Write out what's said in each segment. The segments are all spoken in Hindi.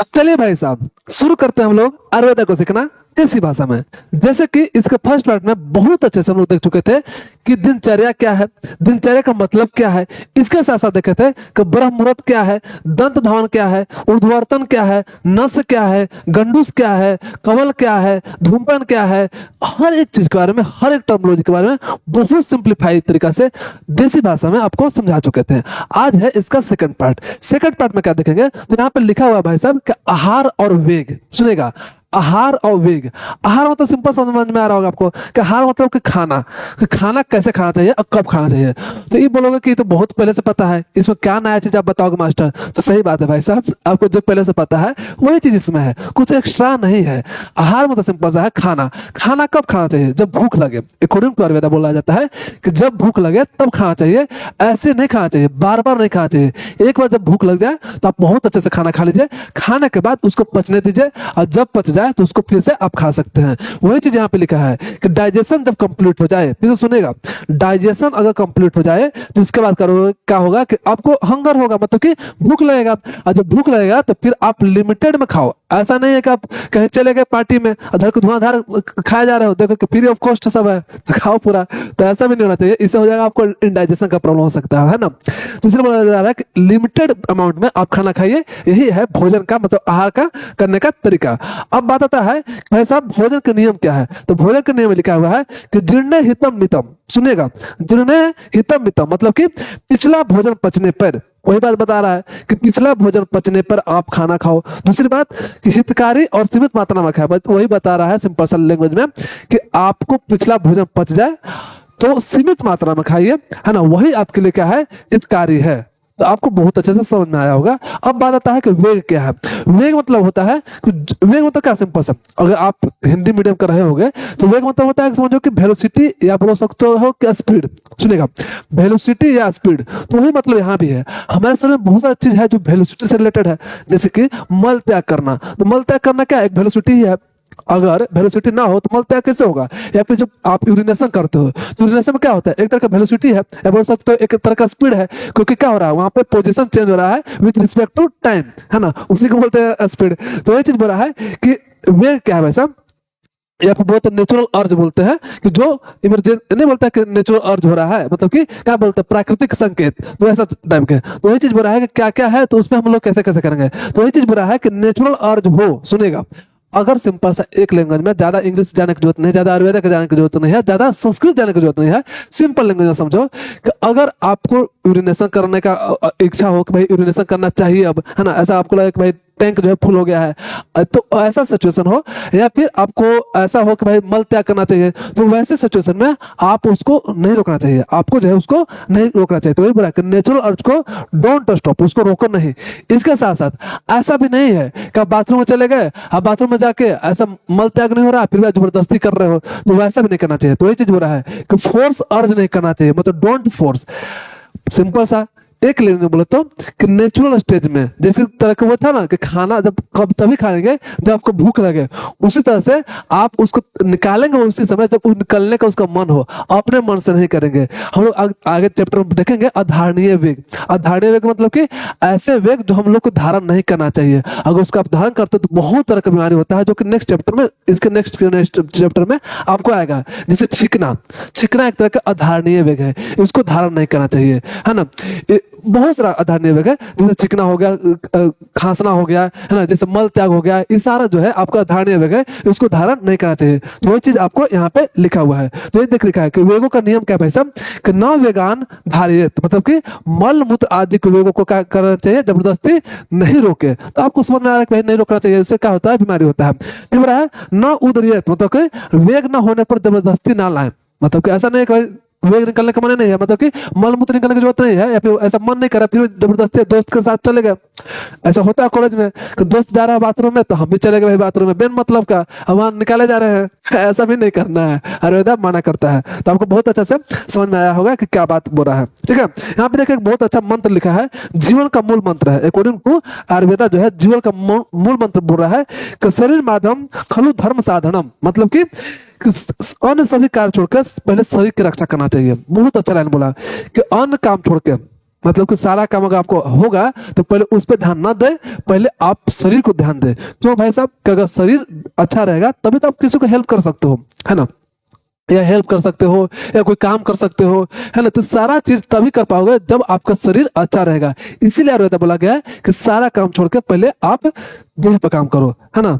चलिए भाई साहब, शुरू करते हैं हम लोग आयुर्वेदा को सीखना देसी भाषा में। जैसे कि इसके फर्स्ट पार्ट में बहुत अच्छे से हम लोग देख चुके थे कि दिनचर्या क्या है, दिनचर्या का मतलब क्या है। इसके साथ साथ देखे थे कि ब्रह्म मुहूर्त क्या है, दंत धावन क्या है, ऊर्ध्वर्तन क्या है, नस क्या है, गंडूस क्या है, कवल क्या है, धूमपान क्या है। हर एक चीज के बारे में, हर एक टर्मिनोलॉजी के बारे में बहुत सिंप्लीफाइड तरीका से देसी भाषा में आपको समझा चुके थे। आज है इसका सेकंड पार्ट। सेकंड पार्ट में क्या देखेंगे तो यहाँ पे लिखा हुआ है भाई साहब कि आहार और वेग। सुनेगा, आहार और वेग। आहार मतलब सिंपल समझ में आ रहा होगा आपको कि आहार मतलब कि खाना, कि खाना कैसे खाना चाहिए और कब खाना चाहिए। तो ये बोलोगे कि ये तो बहुत पहले से पता है, इसमें क्या नया चीज आप बताओगे मास्टर। तो सही बात है भाई साहब, आपको जो पहले से पता है वही चीज इसमें है, कुछ एक्स्ट्रा नहीं है। आहार मतलब सिंपल सा है खाना। खाना कब खाना चाहिए? जब भूख लगे। अकॉर्डिंग टू आयुर्वेदा बोला जाता है कि जब भूख लगे तब खाना चाहिए, ऐसे नहीं खाना चाहिए, बार बार नहीं खाना चाहिए। एक बार जब भूख लग जाए तो आप बहुत अच्छे से खाना खा लीजिए, खाने के बाद उसको पचने दीजिए, और जब पच जाए तो उसको फिर से आप खा सकते हैं। वही चीज यहाँ पे लिखा है कि डाइजेशन जब कंप्लीट हो जाए, फिर से सुनेगा, डाइजेशन अगर कंप्लीट हो जाए तो इसके बाद करो क्या होगा कि आपको हंगर होगा, मतलब कि भूख लगेगा। और जब भूख लगेगा तो फिर आप लिमिटेड में खाओ। ऐसा नहीं है कि आप कहीं चले गए पार्टी में अधर को धुआंधार खाया जा रहे हो, देखो कि फ्री ऑफ कॉस्ट सब है तो खाओ पूरा। तो ऐसा भी नहीं होना चाहिए, इससे हो जाएगा आपको इंडाइजेशन का प्रॉब्लम हो सकता है ना। तो इसलिए बोला जा रहा है कि लिमिटेड अमाउंट में आप खाना खाइए। यही है भोजन का मतलब आहार का करने का तरीका। अब बात आता है भाई साहब भोजन के नियम क्या है। तो भोजन के नियम में लिखा हुआ है कि जीर्णे हितम मितम। सुनिएगा, जीर्णे हितम मितम मतलब कि पिछला भोजन पचने पर, वही बात बता रहा है कि पिछला भोजन पचने पर आप खाना खाओ। दूसरी बात कि हितकारी और सीमित मात्रा में खाए, वही बता रहा है सिंपल सा लैंग्वेज में कि आपको पिछला भोजन पच जाए तो सीमित मात्रा में खाइए, है ना। वही आपके लिए क्या है, हितकारी है। तो आपको बहुत अच्छे से समझ में आया होगा। अब बात आता है कि वेग क्या है। वेग मतलब होता है कि वेग मतलब क्या, सिंपल सा अगर आप हिंदी मीडियम कर रहे होंगे तो वेग मतलब होता है कि समझो कि वेलोसिटी या बोल सकते हो कि स्पीड। सुनेगा, वेलोसिटी या स्पीड, तो वही मतलब यहाँ भी है। हमारे शरीर में बहुत सारी चीज है जो वेलोसिटी से रिलेटेड है, जैसे कि मल त्याग करना। तो मल त्याग करना क्या, एक वेलोसिटी ही है। अगर वेलोसिटी ना हो तो मल त्याग कैसे होगा। या फिर जब आप यूरिनेशन करते हो तो यूरिनेशन में क्या होता है, एक तरह का वेलोसिटी है या बोल सकते हो एक तरह का स्पीड है, क्योंकि क्या हो रहा है वहां पे पोजीशन चेंज हो रहा है विद रिस्पेक्ट टू टाइम, है ना, उसी को बोलते हैं स्पीड। तो ये चीज बोल रहा है कि वेग क्या है वैसा, या फिर बहुत नेचुरल अर्ज बोलते हैं कि जो इमरजेंसी नहीं बोलता कि नेचुरल अर्ज हो रहा है, मतलब कि क्या बोलते हैं प्राकृतिक संकेत, तो ऐसा टाइप के। तो वही चीज बोल रहा है कि क्या क्या है, तो उसमें हम लोग कैसे कैसे करेंगे। तो वही चीज बोल रहा है कि नेचुरल अर्ज हो। सुनेगा, अगर सिंपल सा एक लैंग्वेज में, ज्यादा इंग्लिश जाने की जरूरत नहीं, ज्यादा आयुर्वेदा के जाने की जरूरत नहीं है, ज्यादा संस्कृत जाने की जरूरत नहीं है, सिंपल लैंग्वेज में समझो कि अगर आपको यूरिनेशन करने का इच्छा हो कि भाई यूरिनेशन करना चाहिए अब, है ना, ऐसा आपको लगे कि भाई टैंक जो है फुल हो गया है, तो ऐसा सिचुएशन हो, या फिर आपको ऐसा हो कि भाई मल त्याग करना चाहिए, तो वैसे सिचुएशन में आप उसको नहीं रोकना चाहिए, आपको जो है उसको नहीं रोकना चाहिए। तो वही बोला कि नेचुरल अर्ज को डोंट स्टॉप, उसको रोको नहीं। इसके साथ साथ ऐसा भी नहीं है कि आप बाथरूम में चले गए, आप बाथरूम में जाके ऐसा मल त्याग नहीं हो रहा फिर भी आप जबरदस्ती कर रहे हो, तो वैसा भी नहीं करना चाहिए। तो वही चीज बोल रहा है कि फोर्स अर्ज नहीं करना चाहिए, मतलब डोंट फोर्स। सिंपल सा एक लेने बोले तो कि नेचुरल स्टेज में जैसे तरह का वो था ना कि खाना जब कब तभी खाएंगे जब आपको भूख लगे, उसी तरह से आप उसको निकालेंगे उसी समय जब निकलने का उसका मन हो, अपने मन से नहीं करेंगे। हम लोग आगे चैप्टर में देखेंगे अधारणीय वेग। अधारणीय वेग मतलब कि ऐसे वेग जो हम लोग को धारण नहीं करना चाहिए, अगर उसका आप धारण करते हो तो बहुत तरह का बीमारी होता है, जो कि नेक्स्ट चैप्टर में, इसके नेक्स्ट चैप्टर में आपको आएगा। जैसे छींकना, छींकना एक तरह का अधारणीय वेग है, इसको धारण नहीं करना चाहिए, है ना। बहुत सारा अधारणीय वेग है, जैसे चिकना हो गया, खांसना हो गया, है ना, जैसे मल त्याग हो गया, ये सारा जो है आपका अधारणीय वेग है, इसको धारण नहीं करना चाहिए। तो वही चीज आपको यहाँ पे लिखा हुआ है। तो ये देख लिखा है कि वेगों का नियम क्या है भाई साहब, कि न वेगान धारियत, मतलब कि मल मूत्र आदि के वेगों को क्या करना चाहिए, जबरदस्ती नहीं रोके। तो आपको समझ में आ रहा है कि भाई नहीं रोकना चाहिए, इससे क्या होता है, बीमारी होता है। फिर बोला है न उदरियत, मतलब कि वेग न होने पर जबरदस्ती ना लाए, मतलब कि ऐसा नहीं कि वेग निकलने का मन नहीं है, मतलब कि मल मूत्र निकलने की जरूरत नहीं है, या फिर ऐसा मन नहीं करा फिर जबरदस्ती दोस्त के साथ चले गए। ऐसा होता है कॉलेज में कि दोस्त जा रहा है बाथरूम में तो हम भी चले गए भाई बाथरूम में, बेन मतलब का हम वहां निकाले जा रहे हैं, ऐसा भी नहीं करना है, आयुर्वेदा मना करता है। तो आपको बहुत अच्छा से समझ में आया होगा कि क्या बात बोल रहा है, ठीक है। यहाँ पे देखिए एक बहुत अच्छा मंत्र लिखा है, जीवन का मूल मंत्र है। अकॉर्डिंग टू आयुर्वेदा जो है जीवन का मूल मंत्र बोल रहा है कि शरीर माध्यम खलु धर्म साधनम, मतलब कि अन्य सभी कार्य छोड़कर पहले शरीर की रक्षा करना चाहिए। बहुत अच्छा लाइन बोला कि अन्य काम छोड़ के मतलब कि सारा काम अगर आपको होगा तो पहले उस पर ध्यान ना दे, पहले आप शरीर को ध्यान दे। क्यों भाई साहब, कि अगर शरीर अच्छा रहेगा तभी तो आप किसी को हेल्प कर सकते हो, है ना, या हेल्प कर सकते हो या कोई काम कर सकते हो, है ना। तो सारा चीज तभी कर पाओगे जब आपका शरीर अच्छा रहेगा। इसीलिए आयुर्वेद बोला गया है कि सारा काम छोड़ के पहले आप देह पर काम करो, है ना।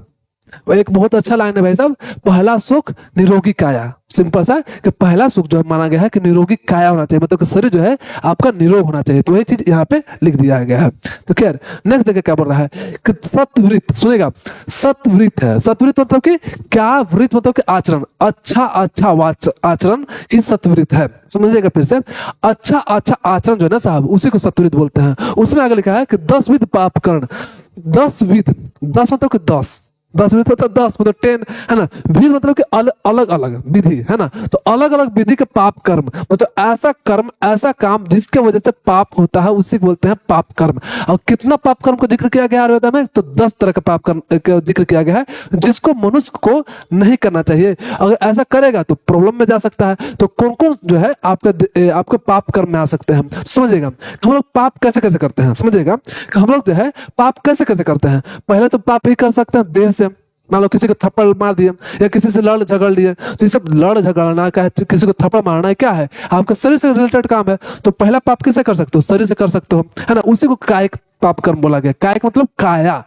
वो एक बहुत अच्छा लाइन है भाई साहब, पहला सुख निरोगी काया। सिंपल सा कि पहला सुख जो है माना गया है कि निरोगी काया होना चाहिए, मतलब कि शरीर जो है आपका निरोग होना चाहिए। तो वही चीज यहाँ पे लिख दिया गया है। तो खैर नेक्स्ट देखिए क्या बोल रहा है कि सत्वृत, सुनेगा, सत्वृत है। सत्वृत मतलब कि क्या, वृत मतलब कि आचरण, अच्छा अच्छा आचरण ही सत्वृत है। समझिएगा फिर से, अच्छा अच्छा आचरण जो है ना साहब, उसी को सत्वृत बोलते हैं। उसमें आगे लिखा है कि 10 विध पाप कर्ण। 10 विध, 10 मतलब कि 10, 10 विधि मतलब 10 मतलब 10, है ना। विधि मतलब कि अलग अलग विधि, है ना। तो अलग अलग विधि के पाप कर्म, मतलब ऐसा कर्म, ऐसा काम जिसके वजह से पाप होता है, उसी को बोलते हैं पाप कर्म। और कितना पाप कर्म को जिक्र किया गया है आयुर्वेद में, तो 10 तरह के पाप कर्म का जिक्र किया गया है, जिसको मनुष्य को नहीं करना चाहिए। अगर ऐसा करेगा तो प्रॉब्लम में जा सकता है। तो कौन कौन जो है आपके पाप कर्म में आ सकते हैं, समझिएगा। हम लोग पाप कैसे कैसे करते हैं, समझिएगा। हम लोग जो है पाप कैसे कैसे करते हैं। पहले तो पाप ही कर सकते हैं देह से, मान लो किसी को थप्पड़ मार दिए या किसी से लड़ झगड़ लिए, तो ये सब लड़ झगड़ना का है, किसी को थप्पड़ मारना है, क्या है, आपका शरीर से रिलेटेड काम है। तो पहला पाप किसे कर सकते हो, शरीर से कर सकते हो, है ना। उसी को कायिक पाप कर्म बोला गया। कायिक मतलब काया,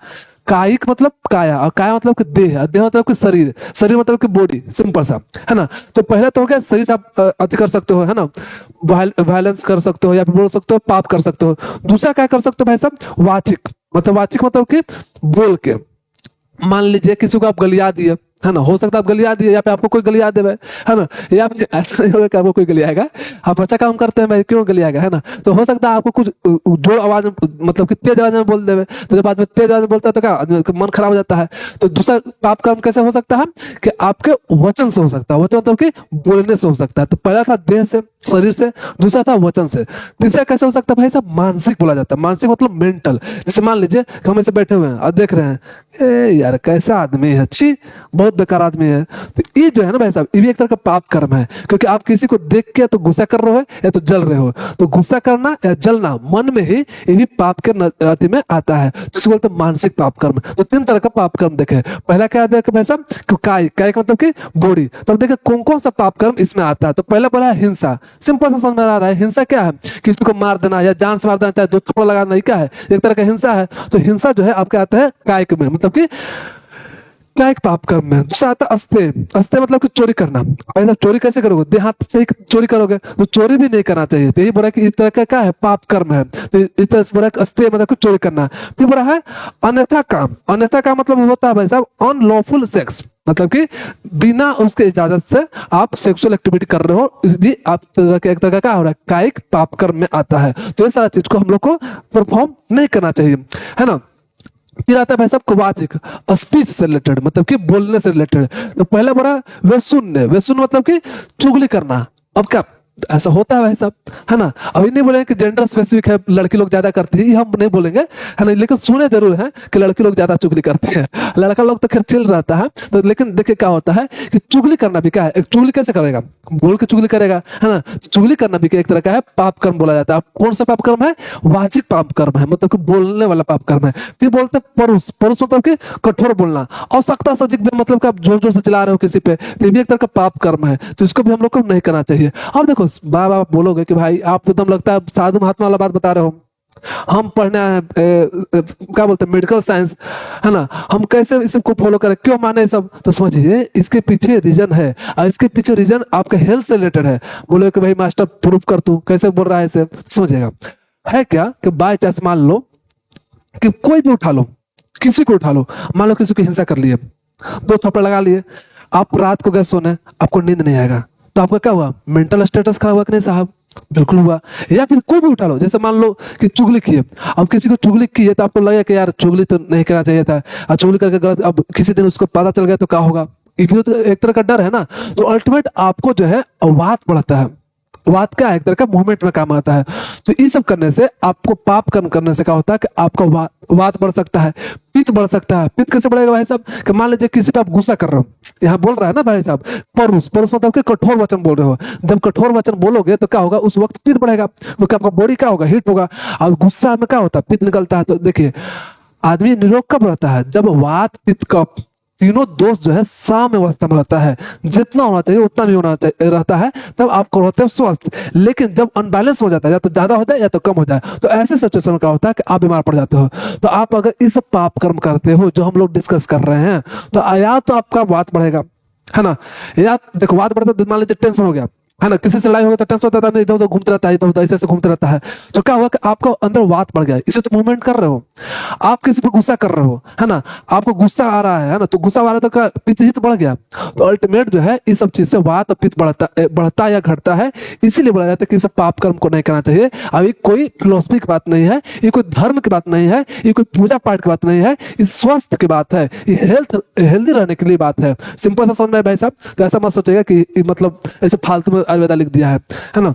कायिक मतलब काया, और काया मतलब कि देह, देह मतलब कि शरीर, शरीर मतलब कि बॉडी, सिंपल सा, है ना। तो पहला तो हो गया शरीर से आप अति कर सकते हो, है ना, वायलेंस कर सकते हो, या फिर बोल सकते हो पाप कर सकते हो। दूसरा क्या कर सकते हो भाई साहब, वाचिक, मतलब वाचिक मतलब कि बोल के, मान लीजिए किसी को आप गलिया दिए, है ना, हो सकता है आप गलिया दिए या फिर आपको कोई गलिया दे भाई, है ना, या फिर ऐसा नहीं होगा कि आपको कोई गलियाएगा, आप अच्छा काम करते हैं भाई, क्यों गलियाएगा, है ना। तो हो सकता है आपको कुछ जो आवाज में, मतलब कि तेज आवाज में बोल देवे, तो जब आदमी तेज आवाज में बोलता है तो क्या आदमी का मन खराब हो जाता है। तो दूसरा पाप कर्म कैसे हो सकता है कि आपके वचन से हो सकता है, वचन मतलब कि बोलने से हो सकता है। तो पहला था देह से, शरीर से, दूसरा था वचन से, तीसरा कैसे हो सकता है भाई साहब, मानसिक बोला जाता है। मानसिक मतलब मेंटल, जैसे मान लीजिए कि हम ऐसे बैठे हुए हैं और देख रहे हैं, ए यार कैसा आदमी है, अच्छी बहुत बेकार आदमी है। तो ये जो है ना भाई साहब, ये भी एक तरह का पाप कर्म है, क्योंकि आप किसी को देख के तो गुस्सा कर रहे हो या तो जल रहे हो। तो गुस्सा करना या जलना मन में ही, ये भी पाप के अति में आता है, तो इसको बोलते हैं मानसिक पाप कर्म। तो 3 तरह का पाप कर्म देखे। पहला क्या देखे भाई साहब, काय, काय का मतलब कि बॉडी। तब देखे कौन कौन सा पाप कर्म इसमें आता है। तो पहला बोला है हिंसा, सिंपल सा समझ में आ रहा है। हिंसा क्या है, किसी को मार देना या जान से मार देना, चाहे 2 थप्पड़ लगाना, क्या है, एक तरह का हिंसा है। तो हिंसा जो है आपके आता है कायिक में, मतलब कि कायिक पाप कर्म में। दूसरा आता है अस्ते, अस्ते मतलब कि चोरी करना। पहले चोरी कैसे करोगे, देहात से ही चोरी करोगे, तो चोरी भी नहीं करना चाहिए। तो यही बोला कि इस तरह का क्या है, पाप कर्म है। तो इस तरह से बोला कि अस्ते मतलब कि चोरी करना। फिर बोला है अन्यथा काम। अन्यथा काम मतलब होता है भाई साहब अनलॉफुल सेक्स, मतलब कि बिना उसके इजाजत से आप सेक्सुअल एक्टिविटी कर रहे हो, इस भी आप एक तरह का क्या हो रहा है, कायिक पाप कर्म में आता है। तो ये सारा चीज को हम लोग को परफॉर्म नहीं करना चाहिए, है ना। फिर आता है भाई साहब वाचिक, स्पीच से रिलेटेड, मतलब कि बोलने से रिलेटेड। तो पहला बड़ा वे शून्य, वे शून्य मतलब कि चुगली करना। अब क्या ऐसा होता है भाई साहब, है ना। अभी नहीं बोलेंगे कि जेंडर स्पेसिफिक है, लड़की लोग ज्यादा करती है, ये हम नहीं बोलेंगे, है ना। लेकिन सुने जरूर है कि लड़की लोग ज्यादा चुगली करती है, लड़का लोग तो खैर चिल रहता है। तो लेकिन देखिए क्या होता है कि चुगली करना भी क्या है, एक चुगली कैसे करेगा, बोल के चुगली करेगा, है ना। चुगली करना भी एक तरह का है पाप कर्म बोला जाता है। कौन सा पाप कर्म है, वाचिक पाप कर्म है, मतलब कि बोलने वाला पाप कर्म है। फिर बोलते हैं परुष, परुष मतलब कि कठोर बोलना। आवश्यकता से अधिक मतलब कि आप जोर जोर से चला रहे हो किसी पे, तो ये भी एक तरह का पाप कर्म है। तो इसको भी हम लोग को नहीं करना चाहिए। अब देखो बार बार बोलोगे कि भाई आप तो एकदम लगता है साधु महात्मा वाला बात बता रहे हो, हम पढ़ने आए क्या बोलते हैं मेडिकल साइंस, है ना, हम कैसे इस सबको फॉलो करें, क्यों माने सब। तो समझिए इसके पीछे रीजन है, और इसके पीछे रीजन आपके हेल्थ से रिलेटेड है। बोले कि भाई मास्टर प्रूफ कर तू, कैसे बोल रहा है इसे, समझिएगा है क्या कि बाय चांस मान लो कि कोई भी उठा लो, किसी को उठा लो, मान लो किसी को हिंसा कर लिए, 2 थप्पड़ लगा लिए, आप रात को गए सोने, आपको नींद नहीं आएगा, तो आपका क्या हुआ, मेंटल स्टेटस खराब हुआ कि नहीं साहब, बिल्कुल हुआ। या फिर कोई भी उठा लो, जैसे मान लो कि चुगली किए, अब किसी को चुगली की है तो आपको लगा कि यार चुगली तो नहीं करना चाहिए था, और चुगली करके गलत, अब किसी दिन उसको पता चल गया तो क्या होगा, ये भी तो एक तरह का डर है ना। तो अल्टीमेट आपको जो है वात बढ़ता है, वात क्या है, एक तरह का मूवमेंट में काम आता है। तो ये सब करने से, आपको पाप कर्म करने से क्या होता है कि आपका वात बढ़ सकता है, पित्त बढ़ सकता है। पित्त कैसे बढ़ेगा भाई साहब, कि मान लीजिए किसी पे आप गुस्सा कर रहे हो, यहाँ बोल रहा है ना भाई साहब परुष, परुष मतलब कि कठोर वचन बोल रहे हो। जब कठोर वचन बोलोगे तो क्या होगा, उस वक्त पित्त बढ़ेगा, क्योंकि आपका बॉडी क्या होगा, हीट होगा। और गुस्सा में क्या होता है, पित्त निकलता है। तो देखिए, आदमी निरोग कब रहता है, जब वात पित्त कफ तीनों दोष जो है साम्य अवस्था में रहता है। जितना होना चाहिए उतना भी होना रहता है, तब आपको रहते हो स्वस्थ। लेकिन जब अनबैलेंस हो जाता है, या तो ज्यादा हो जाए या तो कम हो जाए, तो ऐसे सिचुएशन में क्या होता है कि आप बीमार पड़ जाते हो। तो आप अगर इस पाप कर्म करते हो जो हम लोग डिस्कस कर रहे हैं, तो या तो आपका वात बढ़ेगा, है ना, या देखो वात बढ़ता है, मान लीजिए टेंशन हो गया, है ना, किसी से लड़ाई हो गया तो टेंशन होता है, इधर उधर घूमते रहता है, इधर उधर ऐसे घूमते रहता है। तो क्या हुआ कि आपको अंदर वात बढ़ गया, इसे तो मूवमेंट कर रहे हो। आप किसी पे गुस्सा कर रहे हो, है ना, आपको गुस्सा आ रहा है ना, तो गुस्सा आ रहा है तो पित्त ही तो बढ़ गया। तो अल्टीमेट जो है इस सब चीज से वात और पित्त बढ़ता या घटता है। इसीलिए बोला जाता है कि इस पाप कर्म को नहीं करना चाहिए। अभी कोई फिलोसफी की बात नहीं है, ये कोई धर्म की बात नहीं है, ये कोई पूजा पाठ की बात नहीं है, ये स्वस्थ की बात है, ये हेल्दी रहने के लिए बात है। सिंपल सा समझ में भाई साहब। तो ऐसा मत सोचेगा कि मतलब ऐसे फालतू में आयुर्वेदा लिख दिया है ना।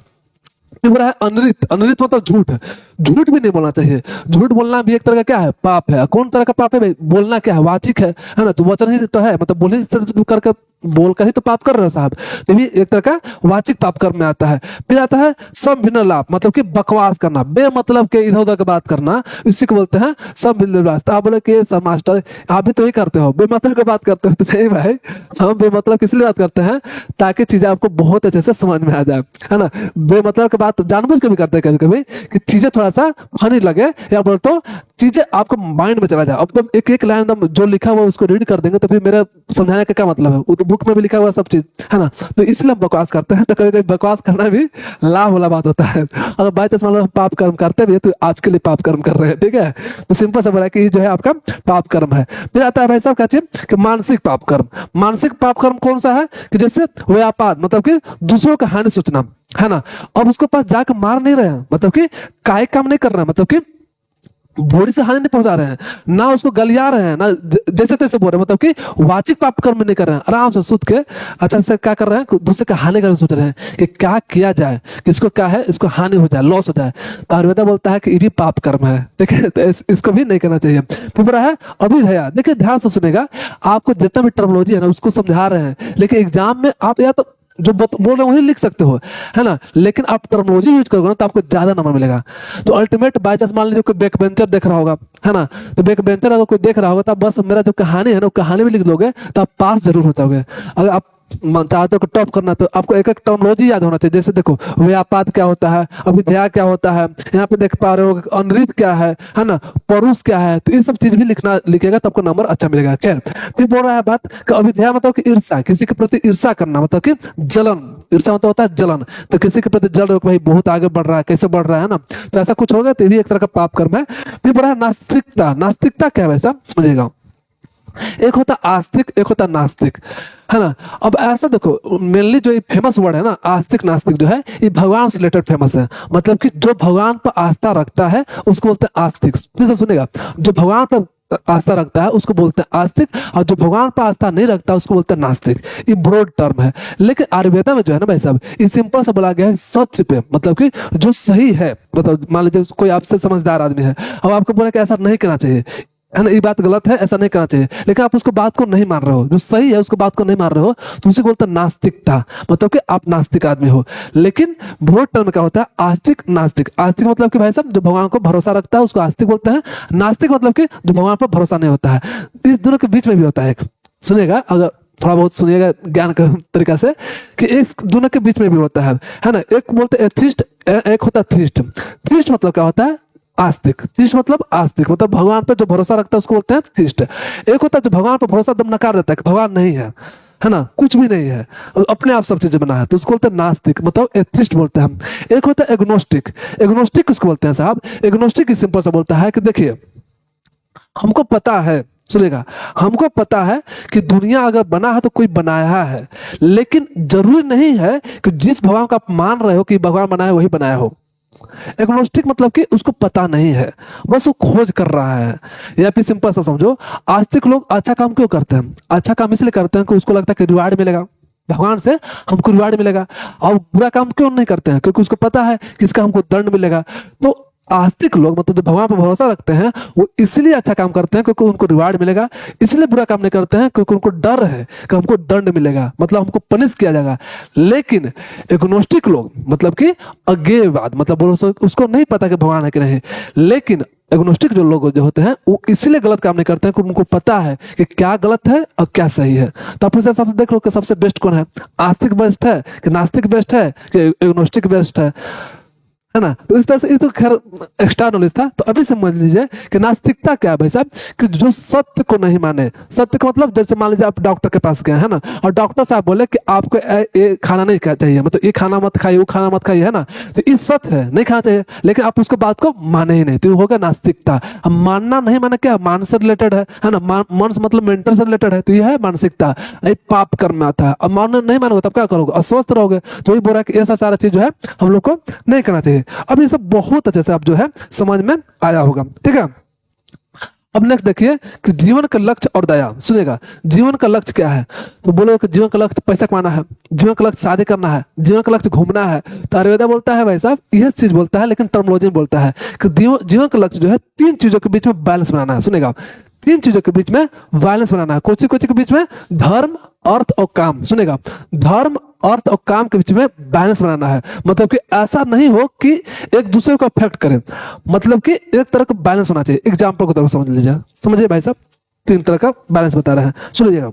फिर बोला है अनृत, अनृत मतलब झूठ है। झूठ भी नहीं बोलना चाहिए। झूठ बोलना भी एक तरह का क्या है, पाप है। कौन तरह का पाप है भाई, बोलना क्या है, वाचिक है ना, तो वचन ही तो है, मतलब बोलने से करके बोलकर ही तो पाप कर रहे हो साहब। तो भी एक तरह का वाचिक पाप कर्म में आता है। फिर आता है संभिन्न लाभ, मतलब कि बकवास करना, बेमतलब के इधर उधर की बात करना, इसी को बोलते हैं संभिन्न लाभ। तो आप बोले कि सब मास्टर आप भी तो ही करते हो, बेमतलब की बात करते हो। तो नहीं भाई, हम बेमतलब किस लिए बात करते हैं, ताकि चीजें आपको बहुत अच्छे से समझ में आ जाए, है ना। बेमतलब की बात जानबूझ के भी करते हैं कभी कभी, कि चीजें थोड़ा सा फनी लगे, या बोल तो चीजें आपको माइंड में चला जाए। अब तुम एक एक लाइन जो लिखा हुआ उसको रीड कर देंगे, तो फिर मेरा समझाने का क्या मतलब है, वो तो बुक में भी लिखा हुआ सब चीज, है ना। तो इसलिए हम बकवास करते हैं। तो कभी कभी बकवास करना भी लाभ वाला बात होता है। अगर बाई चांस मान लो पाप कर्म करते भी, तो आपके लिए पाप कर्म कर रहे हैं, ठीक है। तो सिंपल सा बोला कि ये जो है आपका पाप कर्म है। फिर आता है भाई साहब क्या चीज, कि मानसिक पाप कर्म। मानसिक पाप कर्म कौन सा है, कि जैसे व्यापाद, मतलब कि दूसरों का हानि सोचना, है ना। अब उसके पास जाकर मार नहीं रहे हैं, मतलब कि कायिक काम नहीं कर रहे हैं, मतलब कि बॉडी से हानि नहीं पहुंचा रहे हैं, ना उसको गलिया रहे हैं, ना जैसे तैसे बोल रहे हैं, मतलब कि वाचिक पाप कर्म नहीं कर रहे हैं। आराम से सुध के अच्छा से क्या कर रहे हैं, दूसरे का हानि करने सोच रहे हैं कि क्या किया जाए, किसको क्या है, इसको हानि हो जाए, लॉस हो जाए। तो आयुर्वेदा बोलता है कि ये भी पाप कर्म है, ठीक है। तो इसको भी नहीं करना चाहिए। फिर बोला है अभिधेया। देखिए ध्यान से सुनेगा, आपको जितना भी टर्मोलॉजी है ना उसको समझा रहे हैं, लेकिन एग्जाम में आप या तो जो बोल रहे हो वही लिख सकते हो, है ना, लेकिन आप टर्मिनोलॉजी यूज करोगे ना तो आपको ज्यादा नंबर मिलेगा। तो अल्टीमेट बाय चांस मान लीजिए कोई बैक बेंचर देख रहा होगा, है ना, तो बैक बेंचर अगर कोई देख रहा होगा, तो आप बस मेरा जो कहानी है ना, वो कहानी भी लिख लोगे तो आप पास जरूर हो जाओगे। अगर आप चाहते हो टॉप करना, तो आपको एक एक टर्मिनोलॉजी याद होना चाहिए। जैसे देखो व्यापाद क्या होता है, अभिध्या क्या होता है, यहाँ पे देख पा रहे हो अनृत क्या है ना, परुष क्या है। तो ये सब चीज भी लिखेगा तो आपको नंबर अच्छा मिलेगा। खैर, फिर बोल रहा है बात कि अभिध्या मतलब कि ईर्षा, किसी के प्रति ईर्षा करना, मतलब कि जलन। ईर्षा मतलब होता है जलन, तो किसी के प्रति जल रहे हो, भाई बहुत आगे बढ़ रहा है, कैसे बढ़ रहा है ना, तो ऐसा कुछ होगा तो ये भी एक तरह का पाप कर्म है। फिर बोल रहा है नास्तिकता। नास्तिकता क्या है वैसा समझेगा, एक होता आस्तिक, एक होता नास्तिक, है ना। अब ऐसा देखो, मेनली जो ये फेमस वर्ड है ना आस्तिक नास्तिक, जो है ये भगवान से रिलेटेड फेमस है। मतलब कि जो भगवान पर आस्था रखता है उसको बोलते हैं आस्तिक। फिर से सुनेगा, जो भगवान पर आस्था रखता है उसको बोलते हैं आस्तिक, और जो भगवान पर आस्था नहीं रखता उसको बोलते हैं नास्तिक। ये ब्रॉड टर्म है। लेकिन आयुर्वेदा में जो है ना भाई साहब, ये सिंपल सा बोला गया है सच पे, मतलब कि जो सही है। मतलब मान लीजिए कोई आपसे समझदार आदमी है, अब आपको बोला कि ऐसा नहीं करना चाहिए, है ना, ये बात गलत है, ऐसा नहीं करना चाहिए, लेकिन आप उसको बात को नहीं मान रहे हो, जो सही है उसको बात को नहीं मान रहे हो, तो उसे बोलते हैं नास्तिकता। मतलब कि आप नास्तिक आदमी हो। लेकिन ब्रॉड टर्म क्या होता है, आस्तिक नास्तिक। आस्तिक मतलब कि भाई साहब जो भगवान को भरोसा रखता है उसको आस्तिक बोलते हैं। नास्तिक मतलब कि जो भगवान पर भरोसा नहीं होता है। इस दोनों के बीच में भी होता है एक, सुनेगा अगर थोड़ा बहुत सुनिएगा ज्ञान के तरीका से, कि एक दोनों के बीच में भी होता है ना। एक बोलते हैं एथिस्ट, एक होता है थीस्ट। थीस्ट मतलब क्या होता है, आस्तिक। थीस्ट मतलब आस्तिक, मतलब भगवान पर जो भरोसा रखता है उसको बोलते हैं थीस्ट। एक होता है जो भगवान पर भरोसा दम नकार देता है कि भगवान नहीं है ना, कुछ भी नहीं है, अपने आप सब चीजें बना है, तो उसको बोलते हैं नास्तिक, मतलब एथिस्ट बोलते हैं हम। एक होता है एग्नोस्टिक। एग्नोस्टिक किसको बोलते हैं साहब, एग्नोस्टिक सिंपल सा बोलता है कि देखिए हमको पता है, सुनेगा, हमको पता है कि दुनिया अगर बना है तो कोई बनाया है, लेकिन जरूरी नहीं है कि जिस भगवान को आप मान रहे हो कि भगवान बनाया वही बनाया हो। एग्नोस्टिक मतलब कि उसको पता नहीं है, बस वो खोज कर रहा है। या फिर सिंपल सा समझो, आस्तिक लोग अच्छा काम क्यों करते हैं, अच्छा काम इसलिए करते हैं कि उसको लगता है कि रिवार्ड मिलेगा, भगवान से हमको रिवार्ड मिलेगा। और बुरा काम क्यों नहीं करते हैं? क्योंकि उसको पता है कि इसका हमको दंड मिलेगा। तो आस्तिक लोग मतलब जो भगवान पर भरोसा रखते हैं वो इसलिए अच्छा काम करते हैं क्योंकि उनको रिवार्ड मिलेगा, इसलिए बुरा काम नहीं करते हैं क्योंकि उनको डर है कि हमको दंड मिलेगा, मतलब हमको पनिश किया जाएगा। लेकिन एग्नोस्टिक लोग मतलब कि अज्ञेयवाद मतलब उसको नहीं पता कि भगवान है कि नहीं, लेकिन एग्नोस्टिक जो लोग जो होते हैं वो इसलिए गलत काम नहीं करते हैं क्योंकि उनको पता है कि क्या गलत है और क्या सही है। तो आप इसे सबसे देख लो कि सबसे बेस्ट कौन है, आस्तिक बेस्ट है कि नास्तिक बेस्ट है कि एग्नोस्टिक बेस्ट है ना। तो इस तरह से ये तो खैर एक्स्ट्रा नॉलेज था। तो अभी समझ लीजिए कि नास्तिकता क्या है भाई साहब, कि जो सत्य को नहीं माने। सत्य का मतलब जैसे मान लीजिए आप डॉक्टर के पास गए है ना, और डॉक्टर साहब बोले कि आपको ये खाना नहीं खाना चाहिए, मतलब ये खाना मत खाइए, वो खाना मत खाइए, है ना। तो ये सत्य है, नहीं खाना चाहिए, लेकिन आप उसको बात को माने ही नहीं, तो हो गया नास्तिकता। अब मानना नहीं माने क्या, मान से रिलेटेड है ना, मन से मतलब मेंटल से रिलेटेड है, तो यह है मानसिकता। ये पाप कर्म में आता है। अब मानना नहीं मानोगे तब क्या करोगे, अस्वस्थ रहोगे। तो ये बोल रहा है कि ऐसा सारा चीज जो है हम लोग को नहीं करना चाहिए। अब ये सब बहुत अच्छे से आप जो है समझ में आया होगा, ठीक है। अब नेक्स्ट देखिए कि जीवन का लक्ष्य और दया। सुनेगा, जीवन का लक्ष्य क्या है? तो बोलो कि जीवन का लक्ष्य पैसा कमाना है, जीवन का लक्ष्य शादी करना है, जीवन का लक्ष्य घूमना है। तो आयुर्वेदा बोलता है भाई साहब यह चीज बोलता है, लेकिन टर्मोलॉजी में बोलता है कि जीवन का लक्ष्य जो है तीन चीजों के बीच में बैलेंस बनाना है। सुनेगा, तीन चीजों के बीच में बैलेंस बनाना है। कोची कोची के बीच में, धर्म, अर्थ और काम। सुनेगा, धर्म, अर्थ और काम के बीच में बैलेंस बनाना है। मतलब कि ऐसा नहीं हो कि एक दूसरे को अफेक्ट करे, मतलब कि एक तरह का बैलेंस होना चाहिए। एग्जाम्पल को तरफ समझ लीजिए, समझिए भाई साहब, तीन तरह का बैलेंस बता रहे हैं, सुन लीजिएगा।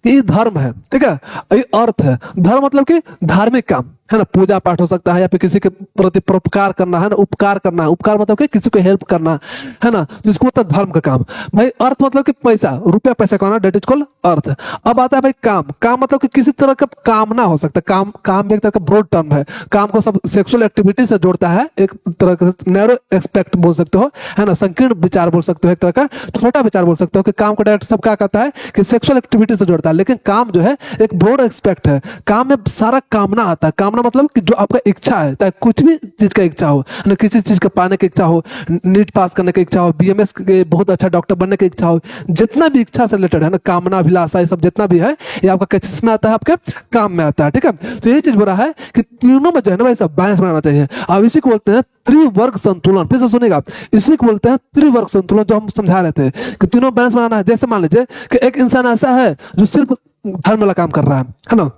कि ये धर्म है, ठीक है, ये अर्थ है। धर्म मतलब कि धार्मिक काम है ना, पूजा पाठ हो सकता है, या फिर किसी के प्रति परोपकार करना है ना, उपकार करना है। उपकार मतलब कि किसी को हेल्प करना है ना, तो इसको मतलब धर्म का काम। भाई अर्थ मतलब कि पैसा, रुपया पैसा कमाना, डेट इज कॉल्ड अर्थ। अब आता है भाई काम। काम मतलब कि किसी तरह का कामना हो सकता है। काम भी एक तरह का ब्रॉड टर्म है। काम को सब सेक्सुअल एक्टिविटी से जोड़ता है, एक तरह का नैरो एक्सपेक्ट बोल सकते हो, है ना, संकीर्ण विचार बोल सकते हो, एक तरह का छोटा विचार बोल सकते हो कि काम को डायरेक्ट सब क्या कहता है कि सेक्सुअल एक्टिविटी से जोड़ता है। लेकिन काम जो है एक ब्रॉड एक्सपेक्ट है। काम में सारा कामना आता है। कामना मतलब कि जो आपका इच्छा है, चाहे कुछ भी चीज का इच्छा हो ना, किसी चीज का पाने की इच्छा हो, नीट पास करने की इच्छा हो, बीएमएस के बहुत अच्छा डॉक्टर बनने की इच्छा हो, जितना भी इच्छा से रिलेटेड है ना, कामना, अभिलाषा, ये सब जितना भी है, ये आपका किस में आता है, आपके काम में आता है, ठीक है। तो यही चीज बोल रहा है कि तीनों में जो है ना भाई सब बैलेंस बनाना चाहिए। अब इसी को बोलते हैं त्रिवर्ग संतुलन। फिर से सुनेगा, इसी को बोलते हैं त्रिवर्ग संतुलन, जो हम समझा रहे थे कि तीनों बैलेंस बनाना है। जैसे मान लीजिए कि एक इंसान ऐसा है जो सिर्फ धर्म वाला काम कर रहा है ना,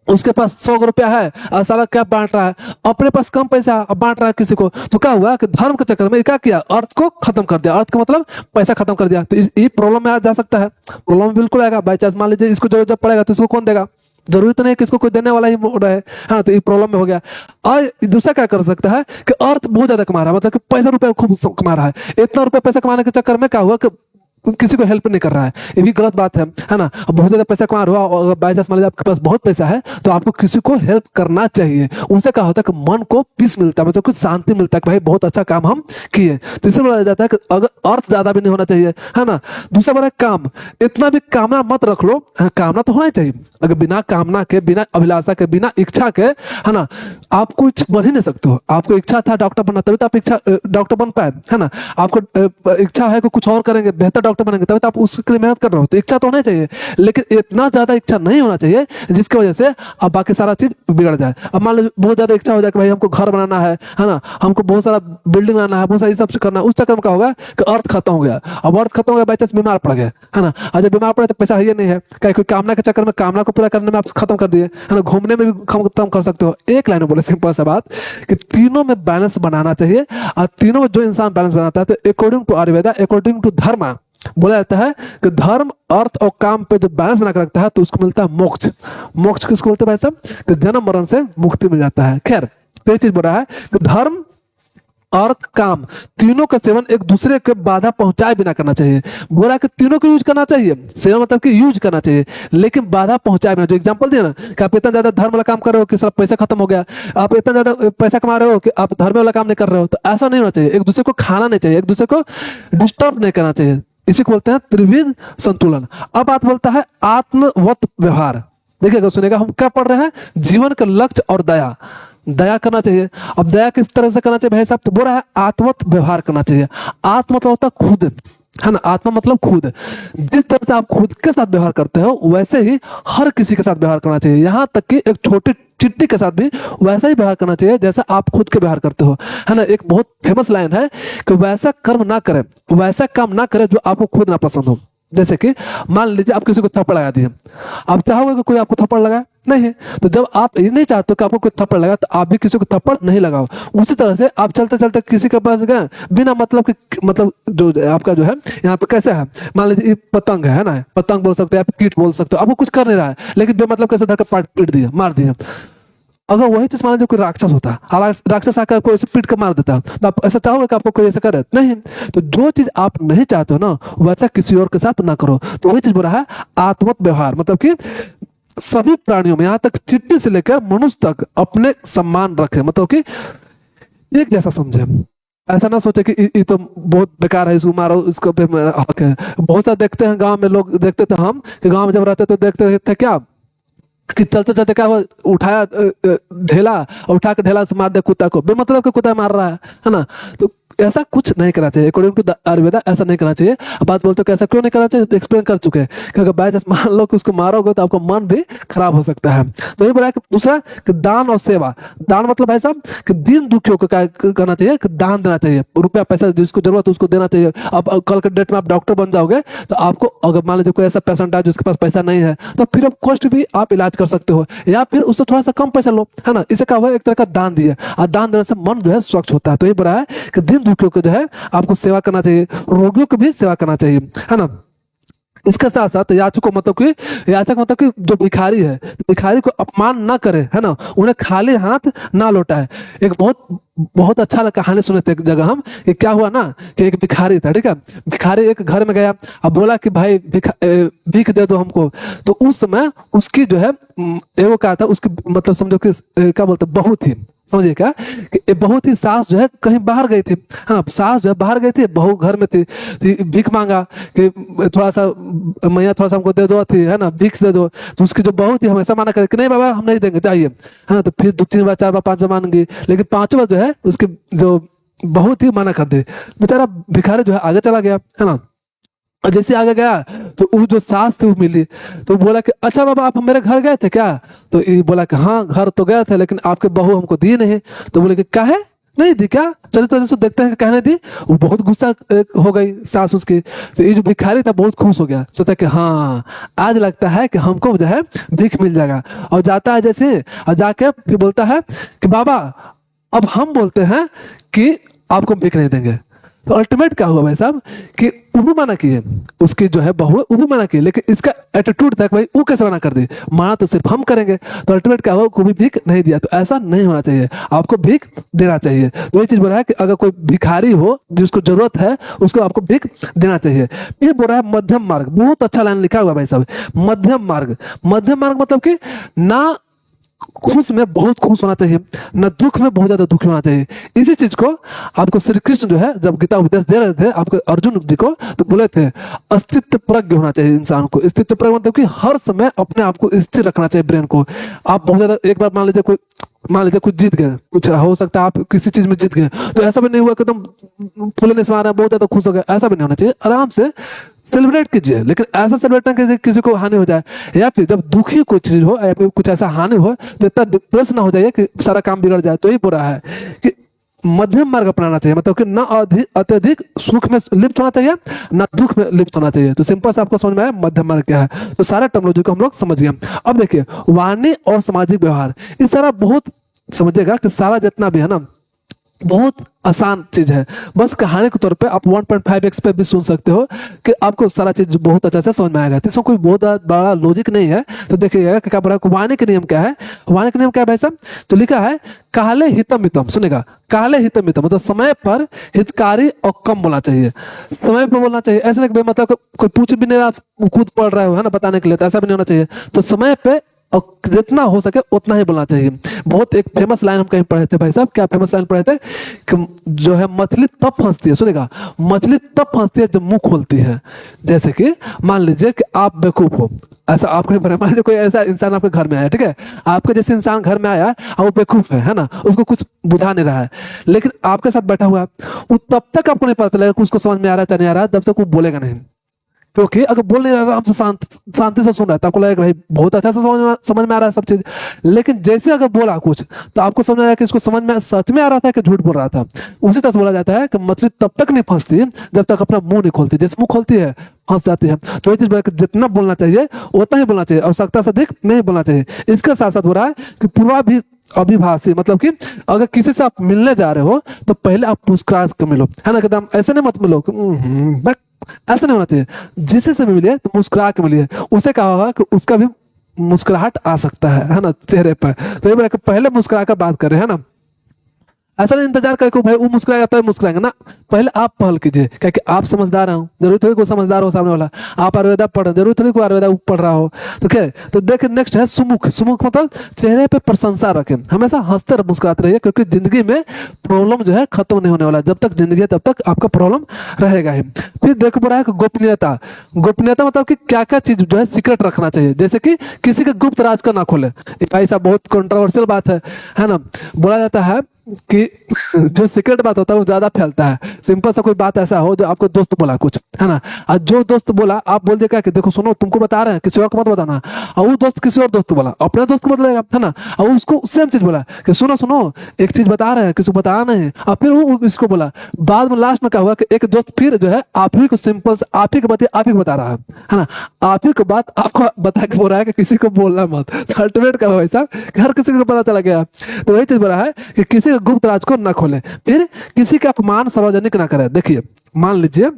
उसके पास 100 रुपया है और सारा क्या बांट रहा है, अपने पास कम पैसा अब बांट रहा है किसी को। तो क्या हुआ कि धर्म के चक्कर में क्या किया, अर्थ को खत्म कर दिया। अर्थ का मतलब पैसा खत्म कर दिया। तो ये प्रॉब्लम में आ जा सकता है, प्रॉब्लम में बिल्कुल आएगा। बाई चांस मान लीजिए इसको जरूरत पड़ेगा तो इसको कौन देगा, जरूरी तो नहीं कि इसको कोई देने वाला ही रहे, हाँ, तो ये प्रॉब्लम में हो गया। और दूसरा क्या कर सकता है कि अर्थ बहुत ज्यादा कमा रहा है, मतलब कि पैसा रुपया खूब कमा रहा है। इतना रुपया पैसा कमाने के चक्कर में क्या हुआ कि किसी को हेल्प नहीं कर रहा है। ये भी गलत बात है ना। अब बहुत ज्यादा पैसा कमा रहा हो और बाई चांस मान लीजिए आपके पास बहुत पैसा है, तो आपको किसी को हेल्प करना चाहिए। उनसे क्या होता है कि मन को पीस मिलता है, मतलब कुछ शांति मिलता है कि भाई बहुत अच्छा काम हम किए। तो इससे बोला जाता है कि अगर अर्थ ज्यादा भी नहीं होना चाहिए, है ना। दूसरा बोला काम, इतना भी कामना मत रख लो। कामना तो होना ही चाहिए। अगर बिना कामना के, बिना अभिलाषा के, बिना इच्छा के, है ना, आप कुछ बन ही नहीं सकते हो। आपको इच्छा था डॉक्टर बनना, तभी तो आप इच्छा डॉक्टर बन पाए, है ना। आपको इच्छा है कि कुछ और करेंगे, बेहतर डॉक्टर बनेंगे, तभी तो आप उसके लिए मेहनत कर रहे हो। तो इच्छा तो होना चाहिए, लेकिन इतना ज्यादा इच्छा नहीं होना चाहिए जिसकी वजह से अब बाकी सारा चीज बिगड़ जाए। अब मान लीजिए बहुत ज्यादा इच्छा हो जाए कि भाई हमको घर बनाना है ना, हमको बहुत सारा बिल्डिंग बनाना है, बहुत सारा सब करना है। उस चक्कर में क्या होगा कि अर्थ खत्म हो गया। अब अर्थ खत्म हो गया, बाई चांस बीमार पड़ गया, है ना। और जब बीमार पड़े तो पैसा है ही नहीं है, क्या कोई कामना के चक्कर में कामना को पूरा करने में आप खत्म कर दिए, है ना। घूमने में भी खत्म कर सकते हो। एक लाइन में बोले सिंपल सा बात कि तीनों में बैलेंस बनाना चाहिए। और तीनों में जो इंसान बैलेंस बनाता है, तो according to Ayurveda, according to dharma, बोला जाता है कि धर्म, अर्थ और काम पे जो बैलेंस बनाकर रखता है तो उसको मिलता है मोक्ष। मोक्ष किसको बोलते हैं भाई साहब, कि जन्म मरण से मुक्ति मिल जाता है। खैर, तो ये चीज बोल रहा है कि धर्म, अर्थ, काम, तीनों का सेवन एक दूसरे के बाधा पहुंचाए बिना करना चाहिए। बोला कि तीनों को यूज करना चाहिए, सेवन मतलब कि यूज करना चाहिए, लेकिन बाधा पहुंचाए बिना। जो एग्जांपल दिया ना कि आप इतना ज्यादा धर्म वाला काम कर रहे हो कि सब पैसा खत्म हो गया, आप इतना ज्यादा पैसा कमा रहे हो कि आप धर्म वाला काम नहीं कर रहे हो, तो ऐसा नहीं होना चाहिए। एक दूसरे को खाना नहीं चाहिए, एक दूसरे को डिस्टर्ब नहीं करना चाहिए। इसी को बोलते हैं त्रिविध संतुलन। अब बात बोलता है आत्मवत व्यवहार। देखिएगा, सुनेगा, हम क्या पढ़ रहे हैं, जीवन का लक्ष्य और दया। दया करना चाहिए। अब दया किस तरह से करना चाहिए भाई साहब, तो बोल रहा है आत्मवत व्यवहार करना चाहिए। आत्म मतलब होता है खुद, है ना। आत्मा मतलब खुद। जिस तरह से आप खुद के साथ व्यवहार करते हो वैसे ही हर किसी के साथ व्यवहार करना चाहिए, यहाँ तक कि एक छोटी चिट्टी के साथ भी वैसा ही व्यवहार करना चाहिए जैसा आप खुद के व्यवहार करते हो, है ना। एक बहुत फेमस लाइन है कि वैसा कर्म ना करें, वैसा काम ना करें जो आपको खुद ना पसंद हो। जैसे कि मान लीजिए आप किसी को थप्पड़ लगा दिए, आप चाहोगे कि कोई आपको थप्पड़ लगाए? नहीं। तो जब आप ये नहीं चाहते कि आपको कोई थप्पड़ लगा तो आप भी किसी को थप्पड़ नहीं लगाओ। उसी तरह से आप चलते चलते किसी के पास गए बिना मतलब कि मतलब जो आपका जो है यहाँ पे कैसे है, मान लीजिए ये पतंग है ना, पतंग बोल सकते हो आप, कीट बोल सकते हो, आपको कुछ कर नहीं रहा है लेकिन बेमतलब कैसे धक्का पीट दिया, मार दिया। अगर वही चीज मान लीजिए कोई राक्षस होता है, राक्षस आकर आपको ऐसे पीट कर मार देता है, तो आप ऐसा चाहोगे कि आपको कोई ऐसा करे? नहीं। तो जो चीज आप नहीं चाहते हो ना वैसा किसी और के साथ ना करो। तो वही चीज बोल रहा है आत्मत व्यवहार, मतलब कि सभी प्राणियों में यहाँ तक चिट्टी से लेकर मनुष्य तक अपने सम्मान रखे, मतलब कि एक जैसा समझे। ऐसा ना सोचे कि ये तो बहुत बेकार है, इसको मारो, इसको पे हक है। बहुत सारे देखते हैं गांव में लोग, देखते थे हम कि गांव में जब रहते तो देखते थे क्या कि चलते चलते क्या हुआ, उठाया ढेला और उठा के ढेला से मार दिया कुत्ता को, बेमतलब के कुत्ता मार रहा है ना। तो ऐसा कुछ नहीं करना चाहिए, अकॉर्डिंग टू आयुर्वेदा ऐसा नहीं करना चाहिए। अब बात बोलते हो कि ऐसा क्यों नहीं करना चाहिए, तो एक्सप्लेन कर चुके हैं कि अगर बाय चांस मान लो कि उसको मारोगे तो आपका मन भी खराब हो सकता है। तो ये बोला कि दूसरा कि दान और सेवा। दान मतलब भाई साहब कि दीन दुखियों को क्या करना चाहिए कि दान देना चाहिए, रुपया पैसा जिसको जरूरत है उसको देना चाहिए। अब कल के डेट में आप डॉक्टर बन जाओगे तो आपको अगर मान लीजिए कोई ऐसा पेशेंट है जिसके पास पैसा नहीं है तो फिर आप कॉस्ट भी आप इलाज कर सकते हो, या फिर उससे थोड़ा सा कम पैसा लो, है ना। इससे क्या हुआ, एक तरह का दान दिया, और दान देने से मन जो है स्वच्छ होता है। तो ये बोला है कि दीन दुखियों को जो है आपको सेवा करना चाहिए, रोगियों को भी सेवा करना चाहिए, है ना। इसके साथ साथ याचक को मतलब कि याचक मतलब कि जो भिखारी है, तो भिखारी को अपमान ना करे, है ना, उन्हें खाली हाथ ना लौटाए। एक बहुत बहुत अच्छा कहानी सुने थे एक जगह हम कि क्या हुआ ना कि एक भिखारी था, ठीक है। भिखारी एक घर में गया, अब बोला कि भाई भीख दे दो हमको। तो उस समय उसकी जो है एगो क्या था, उसकी मतलब समझो कि क्या बोलते बहू थी, समझिए क्या कि बहुत ही सास जो है कहीं बाहर गई थी, हाँ सास जो है बाहर गई थी, बहू घर में थी, तो भीख मांगा कि थोड़ा सा मैया थोड़ा सा हमको दे दो, थी है ना, भीख दे दो। तो उसकी जो बहू थी हमेशा माना करे कि नहीं बाबा हम नहीं देंगे, चाहिए, हाँ। तो फिर 2 3 बार 4 बार 5 बार मांगी, लेकिन 5वां जो है उसकी जो बहू थी माना कर दे। बेचारा भिखारी जो है आगे चला गया, है ना। और जैसे आगे गया तो वो जो सास थी वो मिली, तो बोला कि अच्छा बाबा आप मेरे घर गए थे क्या? तो ये बोला कि हाँ घर तो गए थे लेकिन आपके बहू हमको दी नहीं। तो बोले कि क्या है नहीं दी क्या, चलिए तो जैसे देखते हैं कि कहने दी। वो बहुत गुस्सा हो गई सास उसकी। तो ये जो भिखारी था बहुत खुश हो गया, सोचा कि हाँ आज लगता है कि हमको जो है भीख मिल जाएगा। और जाता है जैसे और जाके फिर बोलता है कि बाबा अब हम बोलते हैं कि आपको भीख नहीं देंगे। तो अल्टीमेट क्या हुआ भाई साहब कि वो भी मना किए, उसकी जो है बहू वो भी मना की, लेकिन इसका एटीट्यूड था कि भाई वो कैसे मना कर दी, माना तो सिर्फ हम करेंगे। तो अल्टीमेट क्या हुआ, को भी भीख नहीं दिया। तो ऐसा नहीं होना चाहिए, आपको भीख देना चाहिए। तो ये चीज बोल रहा है कि अगर कोई भिखारी हो जिसको जरूरत है उसको आपको भीख देना चाहिए। फिर बोल रहा है मध्यम मार्ग, बहुत अच्छा लाइन लिखा हुआ भाई साहब, मध्यम मार्ग। मध्यम मार्ग मतलब कि ना खुश में बहुत खुश होना चाहिए, न दुख में बहुत ज्यादा दुखी होना चाहिए। इसी चीज को आपको श्री कृष्ण जो है जब गीता उपदेश दे रहे थे आपको अर्जुन जी को, तो बोले थे अस्तित्व प्रज्ञ होना चाहिए इंसान को। अस्तित्व प्रज्ञ मतलब कि हर समय अपने आप को स्थिर रखना चाहिए, ब्रेन को। आप बहुत ज्यादा एक बार मान लीजिए कुछ जीत गए, कुछ हो सकता है आप किसी चीज में जीत गए, तो ऐसा भी नहीं हुआ कि एकदम फूलने से मारा बहुत ज्यादा खुश हो गए, ऐसा भी नहीं होना चाहिए। आराम से सेलिब्रेट कीजिए, लेकिन ऐसा सेलिब्रेट ना कीजिए किसी को हानि हो जाए, या फिर जब दुखी कोई चीज हो या फिर कुछ ऐसा हानि हो तो इतना डिप्रेस ना हो जाइए कि सारा काम बिगड़ जाए। तो ये बोल रहा है कि मध्यम मार्ग अपनाना चाहिए, मतलब कि ना अत्यधिक सुख में लिप्त होना चाहिए ना दुख में लिप्त होना चाहिए। तो सिंपल से आपको समझ में आया मध्यम मार्ग क्या है। तो सारा टर्मिनोलॉजी को हम लोग समझ गए। अब देखिए वाणी और सामाजिक व्यवहार, इस सारा बहुत समझिएगा कि सारा जितना भी है ना बहुत आसान चीज है, बस कहानी के तौर पे आप 1.5x पे भी सुन सकते हो कि आपको सारा चीज बहुत अच्छा से समझ में आएगा। तो इसमें कोई बहुत बड़ा लॉजिक नहीं है। तो देखिएगा कि क्या बोला, वाणी के नियम क्या है। वाणी के नियम क्या है भाई साहब, तो लिखा है काले हितम हितम, सुनेगा काले हितम हितम मतलब समय पर हितकारी और कम बोलना चाहिए, समय पर बोलना चाहिए। ऐसा नहीं मतलब कोई पूछ भी नहीं रहा, खुद पढ़ रहे हो है ना बताने के लिए, तो ऐसा भी नहीं होना चाहिए। तो समय पे और जितना हो सके उतना ही बोलना चाहिए। बहुत एक फेमस लाइन हम कहीं पढ़े थे भाई साहब, क्या फेमस लाइन पढ़े थे कि जो है मछली तब फंसती है, सुनेगा, मछली तब फंसती है जब मुंह खोलती है। जैसे कि मान लीजिए कि आप बेवकूफ हो, ऐसा आपको नहीं पता, मान लीजिए कोई ऐसा इंसान आपके घर में आया, ठीक है, आपके जैसे इंसान घर में आया और वो बेवकूफ है ना, उसको कुछ बुझा नहीं रहा है, लेकिन आपके साथ बैठा हुआ है, वो तब तक आपको नहीं पता चलेगा कि उसको समझ में आ रहा है या नहीं आ रहा है, जब तक वो बोलेगा नहीं। क्योंकि अगर बोल नहीं रहा आराम से शांति से सुन रहा है तो आपको लगेगा भाई बहुत अच्छा से समझ में आ रहा है सब चीज। लेकिन जैसे अगर बोला कुछ तो आपको समझ आया कि इसको समझ में सच में आ रहा था कि झूठ बोल रहा था। उसी तरह से बोला जाता है कि मछली तब तक नहीं फंसती जब तक अपना मुंह नहीं खोलती, जैसे मुंह खोलती है फंस जाती है। तो ये चीज जितना बोलना चाहिए उतना ही बोलना चाहिए, आवश्यकता से अधिक नहीं बोलना चाहिए। इसके साथ साथ हो रहा है कि पूर्वाभि अभिभाषी, मतलब कि अगर किसी से आप मिलने जा रहे हो तो पहले आप मुस्कुरा के मिलो, है ना, एकदम ऐसे नहीं मत मिलो, ऐसा नहीं होना चाहिए। जिससे से भी मिलिए तो मुस्कुरा के मिलिए, उसे कहा होगा कि उसका भी मुस्कुराहट आ सकता है ना चेहरे पर। तो ये बोला कि पहले मुस्कुरा कर बात करें, है ना, ऐसा नहीं इंतजार करे को भाई वो मुस्कुराएगा तब मुस्कुराएंगे ना, पहले आप पहल कीजिए, क्योंकि आप समझदार हो, जरूरी थोड़ी कोई समझदार हो सामने वाला, आप आयुर्वेदा पढ़ रहे, जरूरी थोड़ी कोई आयुर्वेदा पढ़ रहा हो। तो क्या है, तो देखिए नेक्स्ट है सुमुख। सुमुख मतलब चेहरे पे प्रशंसा रखें, हमेशा हंसते और मुस्कुराते रहिए, क्योंकि जिंदगी में प्रॉब्लम जो है खत्म नहीं होने वाला, जब तक जिंदगी है तब तक आपका प्रॉब्लम रहेगा ही। फिर देखो पड़ा है कि गोपनीयता। गोपनीयता मतलब कि क्या क्या चीज जो है सीक्रेट रखना चाहिए, जैसे कि किसी का गुप्त राज का ना खोले। भाई साहब बहुत कंट्रोवर्शियल बात है ना, बोला जाता है कि जो सीक्रेट बात होता है वो ज्यादा फैलता है। सिंपल सा कोई बात ऐसा हो जो आपको दोस्त बोला कुछ, है ना, और जो दोस्त बोला आप बोल दिया क्या कि देखो सुनो तुमको बता रहे हैं किसी और को मत बताना, और वो दोस्त किसी और दोस्त बोला अपने दोस्त को बतलाएगा, है ना, और उसको सेम चीज बोला कि सुनो सुनो एक चीज बता रहे हैं किसी को बताना नहीं, और फिर वो इसको बोला। बाद में लास्ट में क्या हुआ कि एक दोस्त फिर जो है आप ही को सिंपल से आप ही की बात आप ही को बता रहा है ना, आप ही को बात आपको बता के बोल रहा है कि किसी को बोलना मत। अल्टीमेट क्या हुआ साहब, हर किसी को पता चला गया। तो वही चीज बोला है कि किसी गुप्त राज को न खोले, फिर किसी का अपमान सार्वजनिक ना करे। देखिए मान लीजिए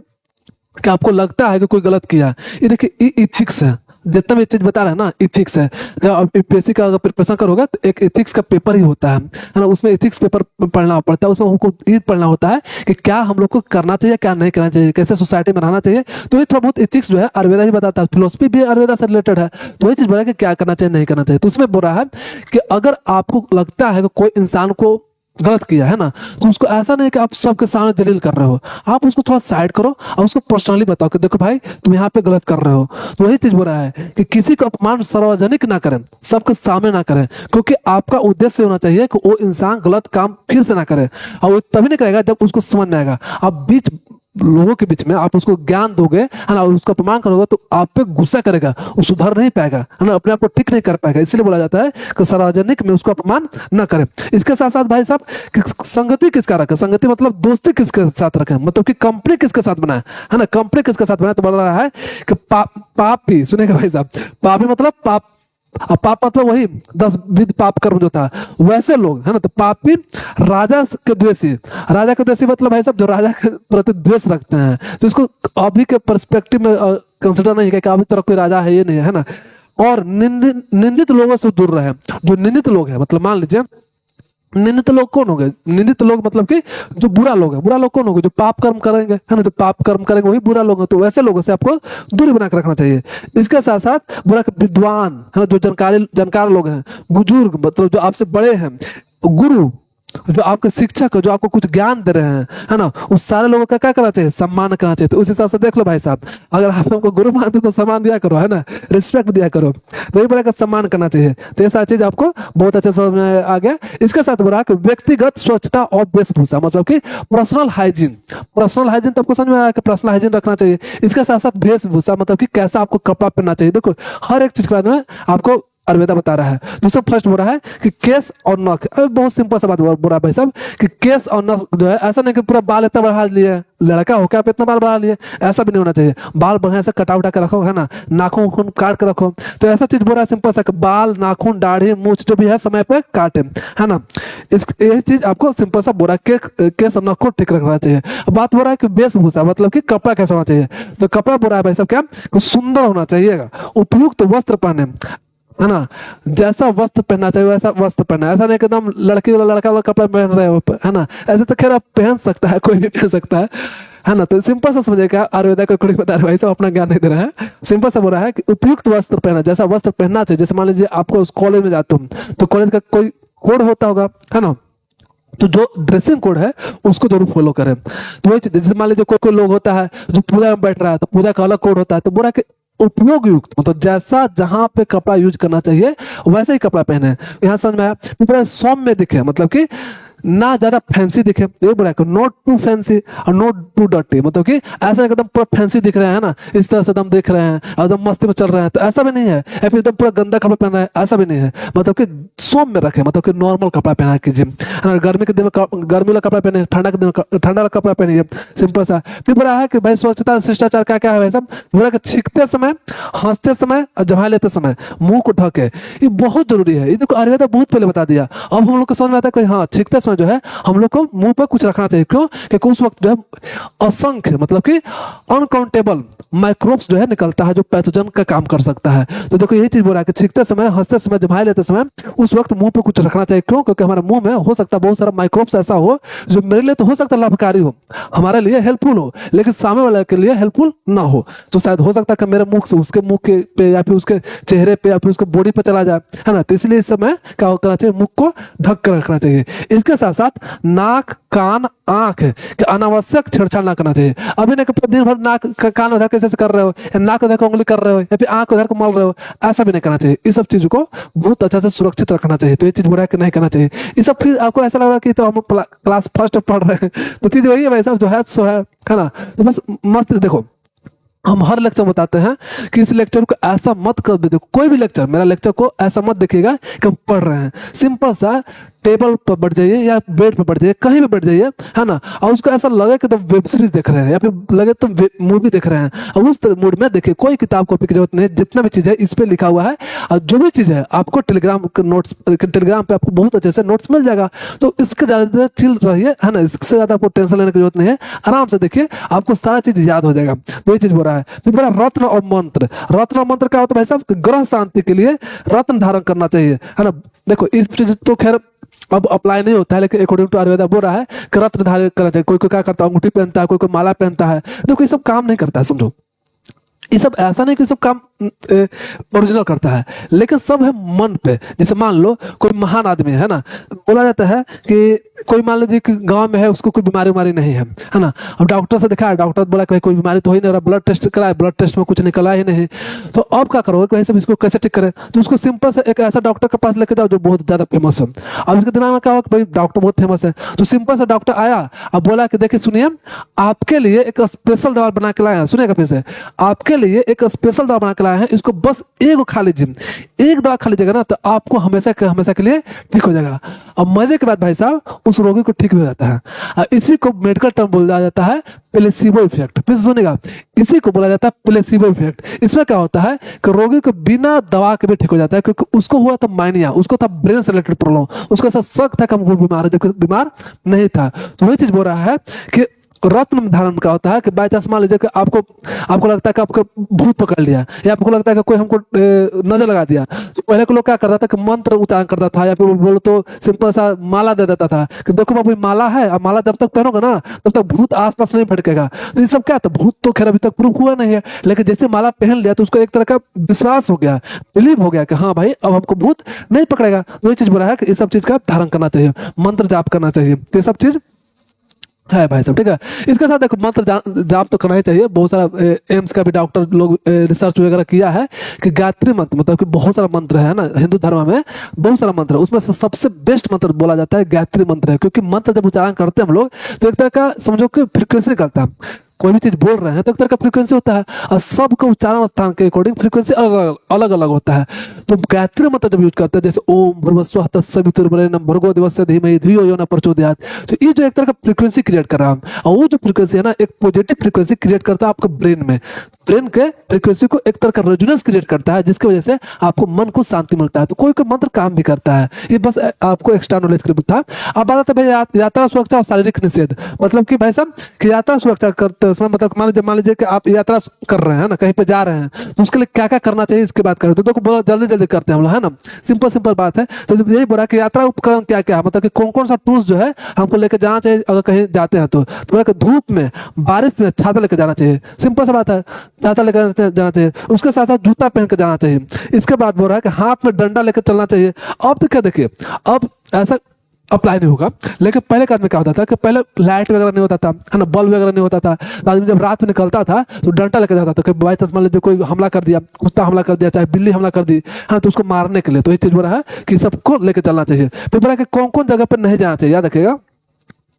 कि आपको लगता है कि कोई गलत किया, ये देखिए इथिक्स है, जितना भी चीज बता रहे हैं ना इथिक्स है। जब आप यूपीएससी का अगर प्रिपरेशन करोगे तो एक इथिक्स का पेपर ही होता है ना, उसमें इथिक्स पेपर पढ़ना पड़ता है, उसमें हमको ये पढ़ना होता है कि क्या हम लोग को करना चाहिए क्या नहीं करना चाहिए, कैसे सोसाइटी में रहना चाहिए। तो ये थोड़ा बहुत इथिक्स जो है आयुर्वेदा ही बताता है, फिलोसफी भी आयुर्वेदा से रिलेटेड है। तो ये चीज बोला कि क्या करना चाहिए नहीं करना चाहिए। तो उसमें बोल रहा है कि अगर आपको लगता है कि कोई इंसान को गलत किया है ना, तो उसको ऐसा नहीं कि आप सबके सामने जलील कर रहे हो, आप उसको थोड़ा साइड करो और उसको पर्सनली बताओ कि देखो भाई तुम यहाँ पे गलत कर रहे हो। तो वही चीज बोल रहा है कि किसी को अपमान सार्वजनिक ना करें, सबके सामने ना करें, क्योंकि आपका उद्देश्य होना चाहिए कि वो इंसान गलत काम फिर से ना करे, और वो तभी नहीं करेगा जब उसको समझ में आएगा। आप बीच लोगों के बीच में आप उसको ज्ञान दोगे, है ना, उसका अपमान करोगे तो आप पे गुस्सा करेगा, वो सुधर नहीं पाएगा, है ना, अपने आप को ठीक नहीं कर पाएगा। इसलिए बोला जाता है कि सार्वजनिक में उसको अपमान न करें। इसके साथ साथ भाई साहब संगति किसका रखें, संगति मतलब दोस्ती किसके साथ रखें, मतलब कि कंपनी किसके साथ बनाए, है ना, कंपनी किसके साथ बनाए। तो बोल रहा है कि पापी, सुनेगा भाई साहब, पापी मतलब पाप, अब पाप मतलब वही 10 विध पाप कर्म जो था वैसे लोग, है ना। तो पापी राजा के द्वेषी, राजा के द्वेषी मतलब भाई साहब जो राजा के प्रति द्वेष रखते हैं, तो इसको अभी के पर्सपेक्टिव में कंसिडर नहीं है कि अभी तरफ कोई राजा है ये नहीं है ना। और निंदित लोगों से दूर रहे। जो निंदित लोग है मतलब मान लीजिए निंदित लोग कौन हो गए, निंदित लोग मतलब कि जो बुरा लोग है, बुरा लोग कौन हो गए, जो पाप कर्म करेंगे, है ना, जो पाप कर्म करेंगे वही बुरा लोग हैं। तो वैसे लोगों से आपको दूरी बना के रखना चाहिए। इसके साथ साथ बुरा विद्वान, है ना, जो जानकार लोग हैं, बुजुर्ग मतलब जो आपसे बड़े हैं, गुरु जो आपके शिक्षक जो आपको कुछ ज्ञान दे रहे हैं, है ना, उस सारे लोगों का क्या करना चाहिए, सम्मान करना चाहिए। तो उस हिसाब से देख लो भाई साहब, अगर आप हमको गुरु मानते तो सम्मान दिया करो, है ना, रिस्पेक्ट दिया करो। तो ये बोला सम्मान करना चाहिए। तो ये सारी चीज आपको बहुत अच्छे समझ में आ गया। इसके साथ बोला कि व्यक्तिगत स्वच्छता और वेशभूषा मतलब कि पर्सनल हाइजीन। पर्सनल हाइजीन तो आपको समझ में आया कि पर्सनल हाइजीन रखना चाहिए। इसके साथ साथ वेशभूषा मतलब कि कैसा आपको कपड़ा पहनना चाहिए। देखो हर एक चीज के बारे में आपको आयुर्वेदा बता रहा है। दूसरा फर्स्ट बोल रहा है कि केस और नख, बहुत सिंपल सा बात बोल रहा है भाई साहब कि केस और नख जो है ऐसा नहीं कि पूरा बाल इतना बढ़ा लिए, लड़का हो क्या आप इतना बाल बढ़ा लिए, ऐसा भी नहीं होना चाहिए। बाल बढ़िया से कटा उठा के रखो, है ना, नाखून काट के रखो। तो ऐसा चीज बोल रहा है सिंपल सा कि बाल नाखून दाढ़ी मूछ जो भी है समय पे काटे, है ना। ये चीज आपको सिंपल सा बोल रहा है केस और नख को ठीक रखना चाहिए। बात बोल रहा है कि वेशभूषा मतलब कि कपड़ा कैसा होना चाहिए। तो कपड़ा बोल रहा है भाई साहब क्या, सुंदर होना चाहिए, उपयुक्त वस्त्र पहने, है ना, जैसा वस्त्र पहनना चाहिए वैसा वस्त्र पहनना है। ऐसा नहीं कि एकदम लड़की वाला लड़का वाला कपड़ा पहन रहे हो, है ना। ऐसे तो खैर आप पहन सकता है, कोई भी पहन सकता है ना। तो सिंपल सा समझेगा, आयुर्वेदा को कोई बता रहे भाई सब अपना ज्ञान नहीं दे रहा है। सिंपल सा बोल रहा है कि उपयुक्त वस्त्र पहना, जैसा वस्त्र पहनना चाहिए। जैसे मान लीजिए आपको कॉलेज में जाते हो तो कॉलेज का कोई कोड होता होगा, है ना, तो जो ड्रेसिंग कोड है उसको जरूर फॉलो करें। तो वही चीज, जैसे मान लीजिए कोई कोई लोग होता है जो पूजा में बैठ रहा है तो पूजा का अलग कोड होता है, तो बोला कि उपयोग युक्त, मतलब जैसा जहां पे कपड़ा यूज करना चाहिए वैसा ही कपड़ा पहने। यहाँ समझ में आया, पूरा सौम्य दिखे, मतलब कि ना ज्यादा फैंसी दिखे, ये बोला कि नॉट टू फैंसी और नॉट टू डर्टी, मतलब कि ऐसा एकदम पूरा फैंसी दिख रहे हैं ना, इस तरह से एकदम देख रहे हैं एकदम मस्ती में चल रहे हैं, तो ऐसा भी नहीं है। या फिर एकदम पूरा गंदा कपड़ा पहना है, ऐसा भी नहीं है। मतलब कि सौम्य रखे, मतलब कि नॉर्मल कपड़ा पहना कीजिए। गर्मी के दिन में गर्मी वाला कपड़ा पहने, ठंडा के दिन में ठंडा वाला कपड़ा पहनिए, सिंपल सा। फिर बोला है कि भाई स्वच्छता शिष्टाचार क्या क्या है भाई साहब, बोला कि छींकते समय, हंसते समय और जमा लेते समय मुंह को ढके, ये बहुत जरूरी है। ये देखो आयुर्वेद बहुत पहले बता दिया, अब हम लोग को समझ में आता है कि हाँ छींकते समय जो है हम लोग को मुंह पर कुछ रखना चाहिए। क्यों? क्योंकि उस वक्त जो है असंख्य, मतलब कि अनकाउंटेबल माइक्रोब्स जो है निकलता है जो पैथोजन का काम कर सकता है। तो देखो यही चीज बोल रहा है कि छींकते समय, हंसते समय, जमाए लेते समय उस वक्त मुंह पे कुछ रखना चाहिए। क्यों? क्योंकि हमारे मुंह में हो सकता है बहुत सारा माइक्रोब्स ऐसा हो जो मेरे लिए तो हो सकता है लाभकारी हो, हमारे लिए हेल्पफुल हो, लेकिन सामने वाले के लिए हेल्पफुल ना हो। तो शायद हो सकता है कि मेरे मुंह से उसके मुंह के पे या फिर उसके चेहरे पे या फिर उसके बॉडी पे चला जाए, है ना। तो इसलिए इस समय क्या करना चाहिए, मुंह को ढक कर रखना चाहिए। इसके साथ साथ नाक, कान, आंख के अनावश्यक छेड़छाड़ ना करना चाहिए। अभी ना दिन भर नाक कान उधर कैसे कर रहे हो, या नाक उधर को उंगली कर रहे हो, या फिर आंख उधर को मल रहे हो, ऐसा भी नहीं करना चाहिए। इस सब चीजों को बहुत अच्छा से सुरक्षित रखना चाहिए। तो ये चीज बुरा है कि नहीं करना चाहिए। ये सब फिर आपको ऐसा लग रहा है कि तो हम क्लास फर्स्ट पढ़ रहे हैं, तो चीज वही है भाई साहब, जो है सो है ना। तो बस मस्त देखो, हम हर लेक्चर बताते हैं कि इस लेक्चर को ऐसा मत कर दे, देखो कोई भी लेक्चर, मेरा लेक्चर को ऐसा मत देखिएगा कि हम पढ़ रहे हैं। सिंपल सा टेबल पर बैठ जाइए या बेड पर बैठ जाइए, कहीं भी बैठ जाइए, है ना, और उसको ऐसा लगे कि तुम वेब सीरीज देख रहे हैं या फिर लगे तुम मूवी देख रहे हैं, और उस मूड में देखिए। कोई किताब कॉपी की जरूरत नहीं, जितना भी चीज़ है इस पे लिखा हुआ है, और जो भी चीज़ है आपको टेलीग्राम नोट्स, टेलीग्राम पे आपको बहुत अच्छे से नोट्स मिल जाएगा। तो इसके ज़्यादा चिल रहिए, है ना, इससे ज़्यादा आपको टेंशन लेने की जरूरत नहीं है। आराम से देखिए, आपको सारा चीज़ याद हो जाएगा। तो ये चीज़ बोल रहा है। फिर बड़ा रत्न और मंत्र, रत्न और मंत्र क्या होता है भाई साहब, ग्रह शांति के लिए रत्न धारण करना चाहिए, है ना। देखो इस चीज तो खैर अब अप्लाई नहीं होता है, लेकिन अकॉर्डिंग टू आयुर्वेदा बोल रहा है कि रत्न धारण करना चाहिए। कोई कोई क्या करता है, अंगूठी पहनता है, कोई कोई माला पहनता है। देखो ये सब काम नहीं करता है, समझो। ये सब ऐसा नहीं कि सब काम ओरिजिनल करता है, लेकिन सब है मन पे। जैसे मान लो कोई महान आदमी है ना, बोला जाता है कि कोई मान लीजिए कि गांव में है, उसको कोई बीमारी नहीं है ना। अब डॉक्टर से दिखाया, डॉक्टर बोला कि भाई कोई बीमारी तो हो ही नहीं रहा, ब्लड टेस्ट कराया, ब्लड टेस्ट में कुछ निकला ही नहीं। तो अब क्या करोगे कि भाई सब इसको कैसे ठीक करें, तो उसको सिंपल से एक ऐसा डॉक्टर के पास लेके जाओ जो बहुत ज्यादा फेमस है। अब उसके दिमाग में क्या होगा कि भाई डॉक्टर बहुत फेमस है, तो सिंपल से डॉक्टर आया, अब बोला कि देखिए सुनिए, आपके लिए एक स्पेशल दवा बना के लाया है, सुनिएगा फिर से, आपके लिए एक स्पेशल दवा बना के लाया है, इसको बस एक खा लीजिए, एक दवा खा लीजिएगा ना, तो आपको हमेशा के लिए ठीक हो जाएगा। अब मजे के बाद भाई साहब उस रोगी को ठीक हो जाता है। इसी को मेडिकल टर्म बोला जाता है प्लेसिबो इफेक्ट। फिर सुनिएगा, इसी को बोला जाता है प्लेसिबो इफेक्ट। इसमें क्या होता है कि रोगी को बिना दवा के भी ठीक हो जाता है, क्योंकि उसको हुआ था माइनिया, उसको था ब्रेन से रिलेटेड प्रॉब्लम, उसको ऐसा शक था कि हमको बीमार है, जबकि बीमार नहीं था। तो वही चीज बोल रहा है कि रत्न धारण का होता है कि बाई चांस मान लीजिए कि आपको लगता है कि आपको भूत पकड़ लिया, या आपको लगता है कि कोई हमको नजर लगा दिया, तो पहले के लोग क्या करता था कि मंत्र उच्चारण करता था, या फिर बोलो तो सिंपल सा माला दे देता था कि देखो बाबू माला है, और माला जब तक पहनोगे ना तब तक भूत आसपास नहीं भटकेगा। तो ये सब क्या था, भूत तो खैर अभी तक प्रूफ हुआ नहीं है, लेकिन जैसे माला पहन लिया तो उसको एक तरह का विश्वास हो गया, बिलीव हो गया कि हाँ भाई अब हमको भूत नहीं पकड़ेगा। तो ये चीज बोला है कि इस सब चीज का धारण करना चाहिए, मंत्र जाप करना चाहिए, तो ये सब चीज है भाई सब, ठीक है। इसके साथ देखो मंत्र जाप तो करना ही चाहिए। बहुत सारा एम्स का भी डॉक्टर लोग रिसर्च वगैरह किया है कि गायत्री मंत्र, मतलब कि बहुत सारा मंत्र है ना हिंदू धर्म में, बहुत सारा मंत्र है, उसमें से सबसे बेस्ट मंत्र बोला जाता है गायत्री मंत्र है। क्योंकि मंत्र जब उच्चारण करते हैं हम लोग तो एक तरह का समझो कि फ्रिक्वेंसी निकलता है, कोई भी चीज बोल रहे हैं तो एक तरह का फ्रीक्वेंसी होता है, और सबका उच्चारण स्थान के अकॉर्डिंग फ्रीक्वेंसी अलग अलग होता है। तो गायत्री मंत्र जब यूज करते हैं, जैसे ओम भूर्भुवस्सुवः तत्सवितुर्वरेण्यं भर्गो देवस्य धीमहि धियो यो न प्रचोदयात्, तो ये जो एक तरह का फ्रीक्वेंसी क्रिएट कर रहा है, और वो जो फ्रीक्वेंसी है ना एक पॉजिटिव फ्रीक्वेंसी क्रिएट करता है आपके ब्रेन में, ब्रेन के फ्रीक्वेंसी को एक तरह का रेजोनेंस क्रिएट करता है, जिसकी वजह से आपको मन को शांति मिलता है। तो कोई कोई मंत्र काम भी करता है, ये बस आपको एक्स्ट्रा नॉलेज के लिए था। अब बात है भाई यात्रा सुरक्षा और शारीरिक निषेध, मतलब कि भाई साहब कि यात्रा सुरक्षा करते उसमें मतलब मान लीजिए कि आप यात्रा कर रहे हैं ना, कहीं पे जा रहे हैं, तो उसके लिए क्या क्या करना चाहिए इसकी बात करें तो देखो बहुत जल्दी जल्दी करते हैं हम लोग, है ना। सिंपल सिंपल बात है। तो जब यही बोला कि यात्रा उपकरण क्या क्या है, मतलब कि कौन कौन सा टूल्स जो है हमको लेकर जाना चाहिए अगर कहीं जाते हैं तो बोला कि धूप में, बारिश में छाता लेकर जाना चाहिए। सिंपल सा बात है, छाता लेकर जाना चाहिए। उसके साथ साथ जूता पहन कर जाना चाहिए। इसके बाद बोल रहा है कि हाथ में डंडा लेकर चलना चाहिए। अब तो क्या देखिए, अब ऐसा अप्लाई नहीं होगा, लेकिन पहले का में क्या होता था कि पहले लाइट वगैरह नहीं होता था, है ना, बल्ब वगैरह नहीं होता था, तो आदमी जब रात में निकलता था तो डंडा लेकर जाता था कि बाई चांस मान लीजिए कोई हमला कर दिया, कुत्ता हमला कर दिया, चाहे बिल्ली हमला कर दी, है ना, तो उसको मारने के लिए। तो ये चीज बोल रहा है कि सबको लेकर चलना चाहिए। फिर बोला कि कौन कौन जगह पर नहीं जाना चाहिए, याद रखिएगा।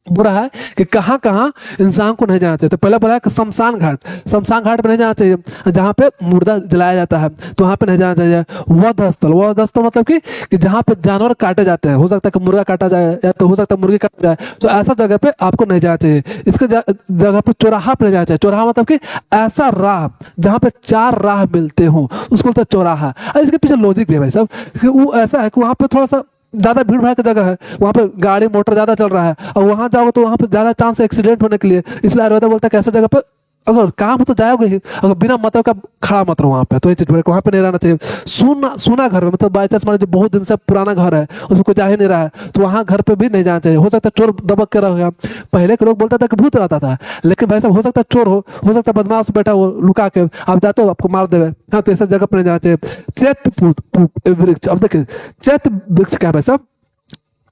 बुरा है कि कहाँ कहाँ इंसान को नहीं जाना चाहिए। तो पहले बोला है कि शमशान घाट, शमशान घाट पे नहीं जाना चाहिए, जहाँ पे मुर्दा जलाया जाता है तो वहाँ पे नहीं जाना चाहिए। वध स्थल, वध स्थल मतलब कि जहाँ पे जानवर काटे जाते हैं, हो सकता है कि मुर्गा काटा जाए या तो हो सकता है मुर्गी काटा जाए, तो ऐसा जगह पे आपको नहीं जाना चाहिए। इसके जगह पे चौराहा पे नहीं जाना चाहिए। चौराहा मतलब कि ऐसा राह जहाँ पे चार राह मिलते हों, उसको बोलते हैं चौराहा। और इसके पीछे लॉजिक भी है भाई साहब, कि वो ऐसा है कि वहाँ पे थोड़ा सा ज्यादा भीड़ भाड़ की जगह है, वहाँ पे गाड़ी मोटर ज्यादा चल रहा है, और वहां जाओगे तो वहां पे ज्यादा चांस है एक्सीडेंट होने के लिए। इसलिए आयुर्वेदा बोलता है कि ऐसा जगह पे अगर काम हो तो जाओगे ही, अगर बिना मतलब का खड़ा मत रहो वहाँ पे। तो ये चीज वहाँ पे नहीं रहना चाहिए। सुना सुना घर में, मतलब बाई चांस मान लीजिए बहुत दिन से पुराना घर है, उसमें कोई जा ही नहीं रहा है, तो वहाँ घर पे भी नहीं जाना चाहिए। हो सकता है चोर दबक के रह गया। पहले के लोग बोलता था कि भूत रहता था, लेकिन भाई साहब हो सकता है चोर हो सकता है बदमाश बैठा हो लुका के, आप जाते हो आपको मार देवे। हाँ, तो ऐसा जगह पर नहीं जाना चाहिए। चैत वृक्ष, अब देखिए चैत वृक्ष क्या है भाई साहब,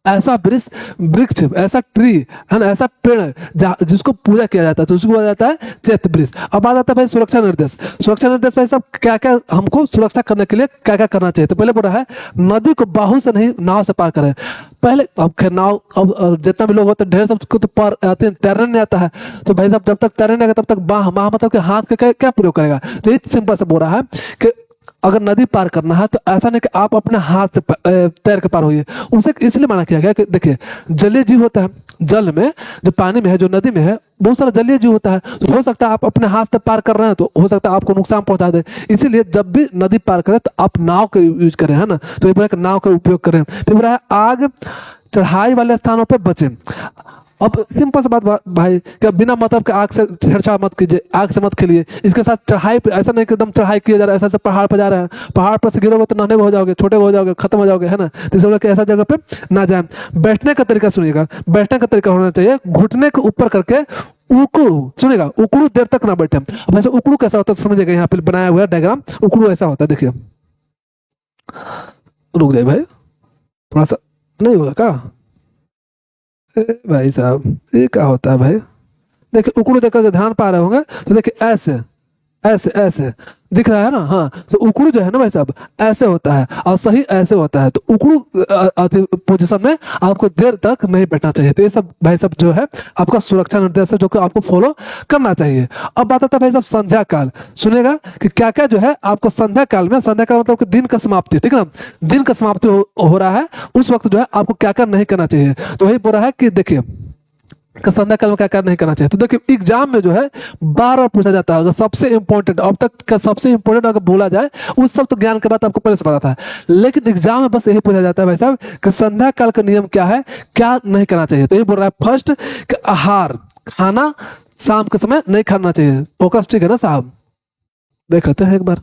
ऐसा वृक्ष, वृक्ष ऐसा ट्री है ना, ऐसा पेड़ जिसको पूजा किया जाता है, तो उसको बोला जाता है चैत वृक्ष। अब आ जाता है भाई सुरक्षा निर्देश। सुरक्षा निर्देश भाई साहब क्या क्या हमको सुरक्षा करने के लिए क्या क्या करना चाहिए। तो पहले बोल रहा है नदी को बाहु से नहीं नाव से पार करें। पहले अब खैर नाव, अब जितना भी लोग होते हैं ढेर सबको तो पार आते हैं, तैरने नहीं आता है, तो भाई साहब जब तक तैरने नहीं आएगा तब तक बाह माह मतलब कि हाथ के क्या क्या प्रयोग करेगा। तो ये सिंपल से बोल रहा है कि अगर नदी पार करना है तो ऐसा नहीं कि आप अपने हाथ से तैर के पार होइए। उसे इसलिए माना किया गया कि देखिए जलीय जीव होता है, जल में जो पानी में है, जो नदी में है, बहुत सारा जलीय जीव होता है, तो हो सकता है आप अपने हाथ से पार कर रहे हैं तो हो सकता है आपको नुकसान पहुंचा दे। इसीलिए जब भी नदी पार करें तो आप नाव का यूज करें, है ना। तो ये बोला कि नाव का उपयोग करें। फिर बोला है आग चढ़ाई वाले स्थानों पर बचें। अब सिंपल सा बात भाई, क्या बिना मतलब के आग से छेड़छाड़ मत कीजिए, आग से मत खेलिए। इसके साथ चढ़ाई पे ऐसा नहीं कि एकदम चढ़ाई किया जा रहा है, ऐसा ऐसा पहाड़ पर जा रहे हैं, पहाड़ पर से गिरोगे तो नन्हे हो जाओगे, छोटे हो जाओगे, खत्म हो जाओगे, है ना। तो इसलिए कि ऐसा जगह पे ना जाए। बैठने का तरीका सुनिएगा, बैठने का तरीका होना चाहिए घुटने के ऊपर करके उकड़ू, सुनिएगा उकड़ू देर तक ना बैठे। अब ऐसे उकड़ू कैसा होता है समझिएगा, यहाँ पे बनाया हुआ है डायग्राम, उकड़ू ऐसा होता है, देखिए। रुक जाए भाई, थोड़ा सा नहीं होगा क्या भाई साहब, ये क्या होता है भाई। देखिए उकड़ू देखकर के ध्यान पा रहे होंगे तो देखिए ऐसे ऐसे ऐसे दिख रहा है ना। हाँ, तो उकड़ू जो है ना भाई साहब ऐसे होता है और सही ऐसे होता है। तो उकड़ू पोजीशन में आपको देर तक नहीं बैठना चाहिए। तो ये सब भाई साहब जो है आपका सुरक्षा निर्देश है जो कि आपको फॉलो करना चाहिए। अब बात आता है भाई साहब संध्या काल, सुनेगा कि क्या क्या जो है आपको संध्या काल में, संध्या काल मतलब कि दिन का समाप्ति, ठीक है ना, दिन का समाप्ति हो रहा है, उस वक्त जो है आपको क्या क्या नहीं करना चाहिए। तो वही बोल रहा है कि देखिए संध्या काल में क्या क्या नहीं करना चाहिए। तो देखिए एग्जाम में जो है बार बार पूछा जाता है, अगर सबसे इंपॉर्टेंट अब तक का सबसे इंपॉर्टेंट अगर बोला जाए उस सब तो ज्ञान के बाद आपको पहले से पता था, लेकिन एग्जाम में बस यही पूछा जाता है भाई साहब कि संध्या काल का नियम क्या है, क्या नहीं करना चाहिए। तो ये बोल रहा है फर्स्ट कि आहार, खाना शाम के समय नहीं खाना चाहिए। फोकस ठीक है ना साहब, देख लेते हैं एक बार।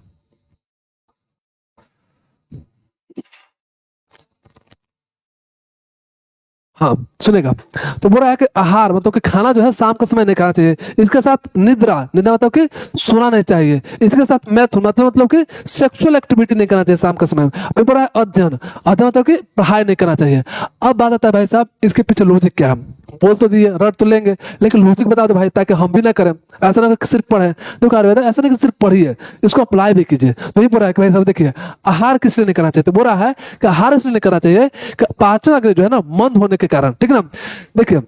हाँ सुनेगा, तो बोल रहा है कि आहार मतलब कि खाना जो है शाम के समय नहीं खाना चाहिए। इसके साथ निद्रा, निद्रा मतलब कि सोना नहीं चाहिए। इसके साथ मैथुन मतलब कि सेक्सुअल एक्टिविटी नहीं करना चाहिए शाम के समय। फिर बोल रहा है अध्ययन, अध्ययन मतलब कि पढ़ाई नहीं करना चाहिए। अब बात आता है भाई साहब इसके पीछे लॉजिक क्या है। बोल तो दिए, रट तो लेंगे, लेकिन लॉजिक बता दो भाई ताकि हम भी ना करें। ऐसा ना कि सिर्फ पढ़े, तो आयुर्वेद ऐसा नहीं कि सिर्फ पढ़िए, इसको अप्लाई भी कीजिए। तो ये बोल रहा है कि भाई साहब देखिए आहार किस लिए नहीं करना चाहिए। तो बोल रहा है कि आहार इसलिए नहीं करना चाहिए कि पाचन अग्नि जो है ना मंद होने के कारण, ठीक है ना। देखिए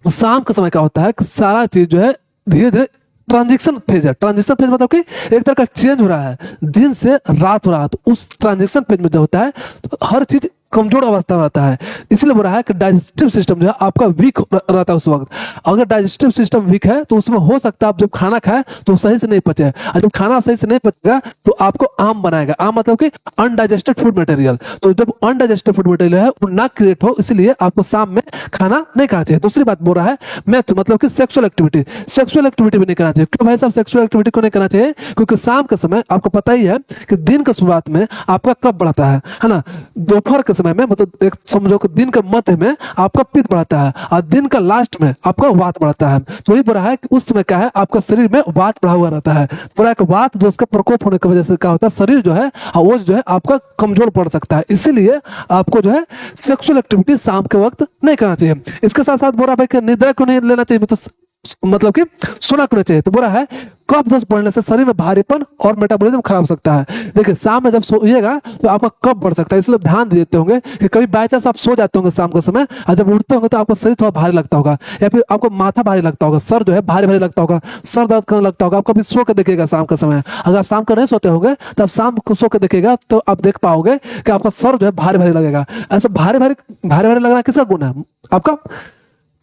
शाम का समय क्या होता है कि सारा चीज जो है धीरे धीरे ट्रांजिशन फेज है। ट्रांजिशन फेज मतलब कि एक तरह का चेंज हो रहा है, दिन से रात हो रहा है। तो उस ट्रांजिशन फेज में जो होता है तो हर चीज कमजोर अवस्था में रहता है। इसलिए बोल रहा है कि डाइजेस्टिव सिस्टम जो है आपका वीक रहता है उस वक्त। अगर डाइजेस्टिव सिस्टम वीक है तो उसमें हो सकता है आप जब खाना खाए तो सही से नहीं पचे, और जब खाना सही से नहीं पचेगा तो आपको आम बनाएगा। आम मतलब कि अनडाइजेस्टेड फूड मटेरियल। तो जब अनडाइजेस्टेड फूड मटेरियल है वो ना क्रिएट हो, इसलिए आपको शाम में खाना नहीं खाना चाहिए। दूसरी बात बोल रहा है मैथ मतलब कि सेक्सुअल एक्टिविटी भी नहीं करना चाहिए। क्यों भाई साहब सेक्सुअल एक्टिविटी को नहीं करना चाहिए? क्योंकि शाम के समय आपको पता ही है कि दिन के शुरुआत में आपका कब बढ़ता है ना, दोपहर के समय में, मतलब एक समझो कि दिन के मध्य में आपका पित्त बढ़ता है और दिन का लास्ट में आपका वात बढ़ता है। तो वही बोला है कि उस समय क्या है आपका शरीर में वात बढ़ा हुआ रहता है। पूरा एक वात जो उसका प्रकोप होने की वजह से क्या होता है शरीर जो है वो जो है आपका कमजोर पड़ सकता है। इसीलिए आपको जो है सेक्सुअल एक्टिविटी शाम के वक्त नहीं करना चाहिए। इसके साथ साथ बोला भाई कि निद्रा क्यों नहीं लेना चाहिए, मतलब कि सोना क्यों चाहिए? तो बोला है कफ दोष बढ़ने से शरीर में भारीपन और मेटाबॉलिज्म खराब हो सकता है। देखिए शाम में जब सोइएगा तो आपका कफ बढ़ सकता है, इसलिए ध्यान देते होंगे कि कभी बाई चांस आप सो जाते होंगे शाम के समय और जब उठते होंगे तो आपका शरीर थोड़ा भारी लगता होगा, या फिर आपको माथा भारी लगता होगा, सर जो है भारी भारी लगता होगा, सर दर्द करने लगता होगा। आप कभी सो के देखिएगा शाम के समय, अगर आप शाम को नहीं सोते होंगे तो आप शाम को सो के देखिएगा तो आप देख पाओगे कि आपका सर जो है भारी भारी लगेगा। ऐसा भारी भारी भारी भारी लगना किसका गुण है? आपका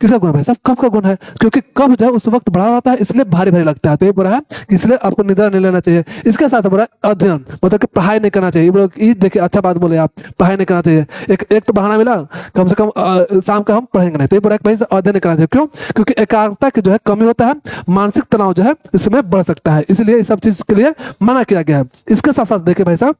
किसका गुण है भाई साहब? कफ का गुण है, क्योंकि कफ जो है उस वक्त बढ़ा रहता है इसलिए भारी भारी लगता है। तो ये बोला है कि इसलिए आपको निद्रा नहीं लेना चाहिए। इसके साथ बोला अध्ययन मतलब कि पढ़ाई नहीं करना चाहिए। ये देखिए अच्छा बात बोले आप, पढ़ाई नहीं करना चाहिए। एक तो बहाना मिला कम से कम शाम का हम पढ़ेंगे नहीं, तो ये बोला भाई अध्ययन नहीं करना चाहिए। क्यों? क्योंकि एकाग्रता की जो है कमी होता है, मानसिक तनाव जो है इसमें बढ़ सकता है, इसलिए इस सब चीज के लिए मना किया गया है। इसके साथ साथ देखिए भाई साहब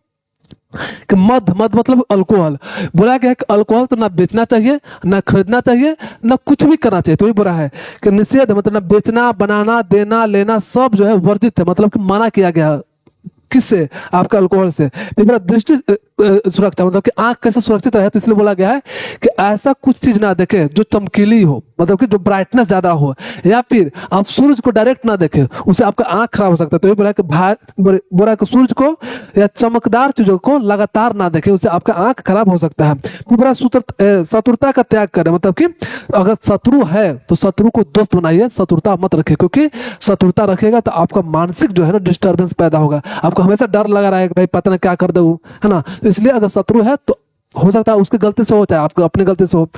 कि मद मतलब अल्कोहल, बोला गया है कि अल्कोहल तो ना बेचना चाहिए, ना खरीदना चाहिए, ना कुछ भी करना चाहिए। तो ये बोला है कि निषेध मतलब ना बेचना, बनाना, देना, लेना सब जो है वर्जित है, मतलब कि मना किया गया है। किससे? आपका अल्कोहल से। दृष्टि सुरक्षा मतलब कि आंख कैसे सुरक्षित रहे, तो इसलिए बोला गया है कि ऐसा कुछ चीज ना देखे जो चमकीली हो, मतलब कि जो ब्राइटनेस ज्यादा हो, या फिर आप सूरज को डायरेक्ट ना देखे, उससे आपका आंख खराब हो सकता है। तो ये बोला कि बोला कि सूरज को या चमकदार चीजों को लगातार ना देखे, उससे आपका आंख खराब हो सकता है। तो बोला शत्रुता का त्याग करें, मतलब कि अगर शत्रु है तो शत्रु को दोस्त बनाइए, शत्रुता मत रखे, क्योंकि शत्रुता रखेगा तो आपका मानसिक जो है ना डिस्टर्बेंस पैदा होगा। आपको हमेशा डर लगा रहेगा भाई पता नहीं क्या कर दूं, है ना। इसलिए अगर शत्रु है तो हो सकता है उसकी गलती से हो, चाहे आपको अपनी गलती से हो,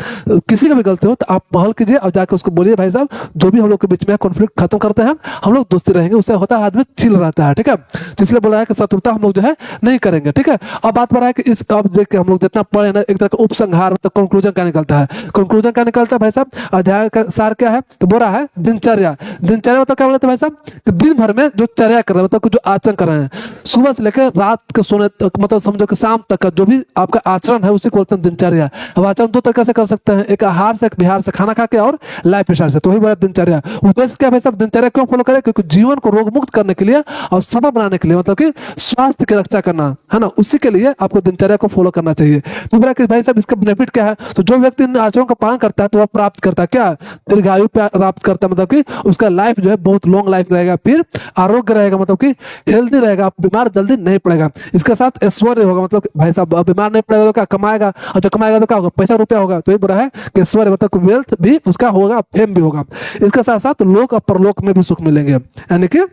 किसी का भी गलती हो, तो आप पहल कीजिए और जाकर उसको बोलिए भाई साहब जो भी हम लोग के बीच में कॉन्फ्लिक्ट खत्म करते हैं, हम लोग दोस्ती रहेंगे। उससे होता है आदमी चिल रहता है, ठीक है। तो इसलिए बोला है कि शत्रुता हम लोग जो है नहीं करेंगे, ठीक है। अब बात पर है कि इस अब देख के हम लोग जितना पढ़े ना, एक तरह का उपसंहार मतलब कंक्लूजन क्या निकलता है। कंक्लूजन क्या निकलता है भाई साहब? अध्याय का सार क्या है? तो बोला है दिनचर्या। दिनचर्या मतलब क्या बोलते हैं भाई साहब? कि दिन भर में जो चर्या कर रहे हैं, मतलब जो आचरण कर रहे हैं, सुबह से लेकर रात के सोने तक, मतलब समझो कि शाम तक का जो भी आपका आचरण है उसी को बोलते हैं दिनचर्या। अब आचरण दो तरीके से कर सकते हैं, एक आहार से, एक विहार से, खाना खा के, और लाइफ स्टाइल से। तो वही बोला दिनचर्या। उद्देश्य क्या भाई साहब? दिनचर्या क्यों फॉलो करें? क्योंकि जीवन को रोग मुक्त करने के लिए और सफल बनाने के लिए, मतलब कि स्वास्थ्य की रक्षा करना है ना, उसी के लिए आपको दिनचर्या को फॉलो करना चाहिए। तो बोला कि भाई साहब इसका बेनिफिट क्या है? तो जो व्यक्ति इन आचरणों का पालन करता है तो वह प्राप्त करता है क्या? दीर्घायु प्राप्त करता है, मतलब कि उसका लाइफ जो है बहुत लॉन्ग लाइफ रहेगा, फिर आरोग्य रहेगा, मतलब कि हेल्दी रहेगा, बीमार जल्दी नहीं पड़ेगा। इसके साथ ऐश्वर्य होगा, मतलब भाई साहब बीमार नहीं पड़ेगा तो क्या कमाएगा, और जो कमाएगा तो क्या होगा? पैसा रुपया होगा। तो ये बुरा है कि ऐश्वर्य मतलब वेल्थ भी उसका होगा, फेम भी होगा। इसके साथ साथ लोक और परलोक में भी सुख मिलेंगे, यानी कि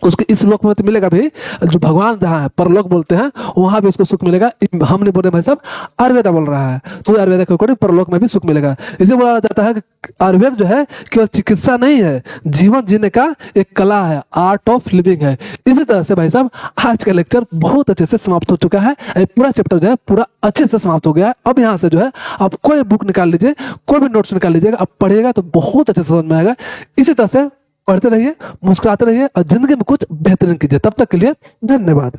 उसके इस लोक में तो मिलेगा भी, जो भगवान जहाँ है परलोक बोलते हैं वहां भी उसको सुख मिलेगा। हमने बोले भाई साहब आयुर्वेदा बोल रहा है, तो आयुर्वेदा के अकॉर्डिंग परलोक में भी सुख मिलेगा। इसे बोला जाता है कि आयुर्वेद जो है केवल चिकित्सा नहीं है, जीवन जीने का एक कला है, आर्ट ऑफ लिविंग है। इसी तरह से भाई साहब आज का लेक्चर बहुत अच्छे से समाप्त हो चुका है। पूरा चैप्टर जो है पूरा अच्छे से समाप्त हो गया है। अब यहाँ से जो है आप कोई बुक निकाल लीजिए, कोई भी नोट्स निकाल लीजिएगा, आप पढ़िएगा तो बहुत अच्छे से समझ में आएगा। इसी तरह से पढ़ते रहिए, मुस्कुराते रहिए और जिंदगी में कुछ बेहतरीन कीजिए। तब तक के लिए धन्यवाद।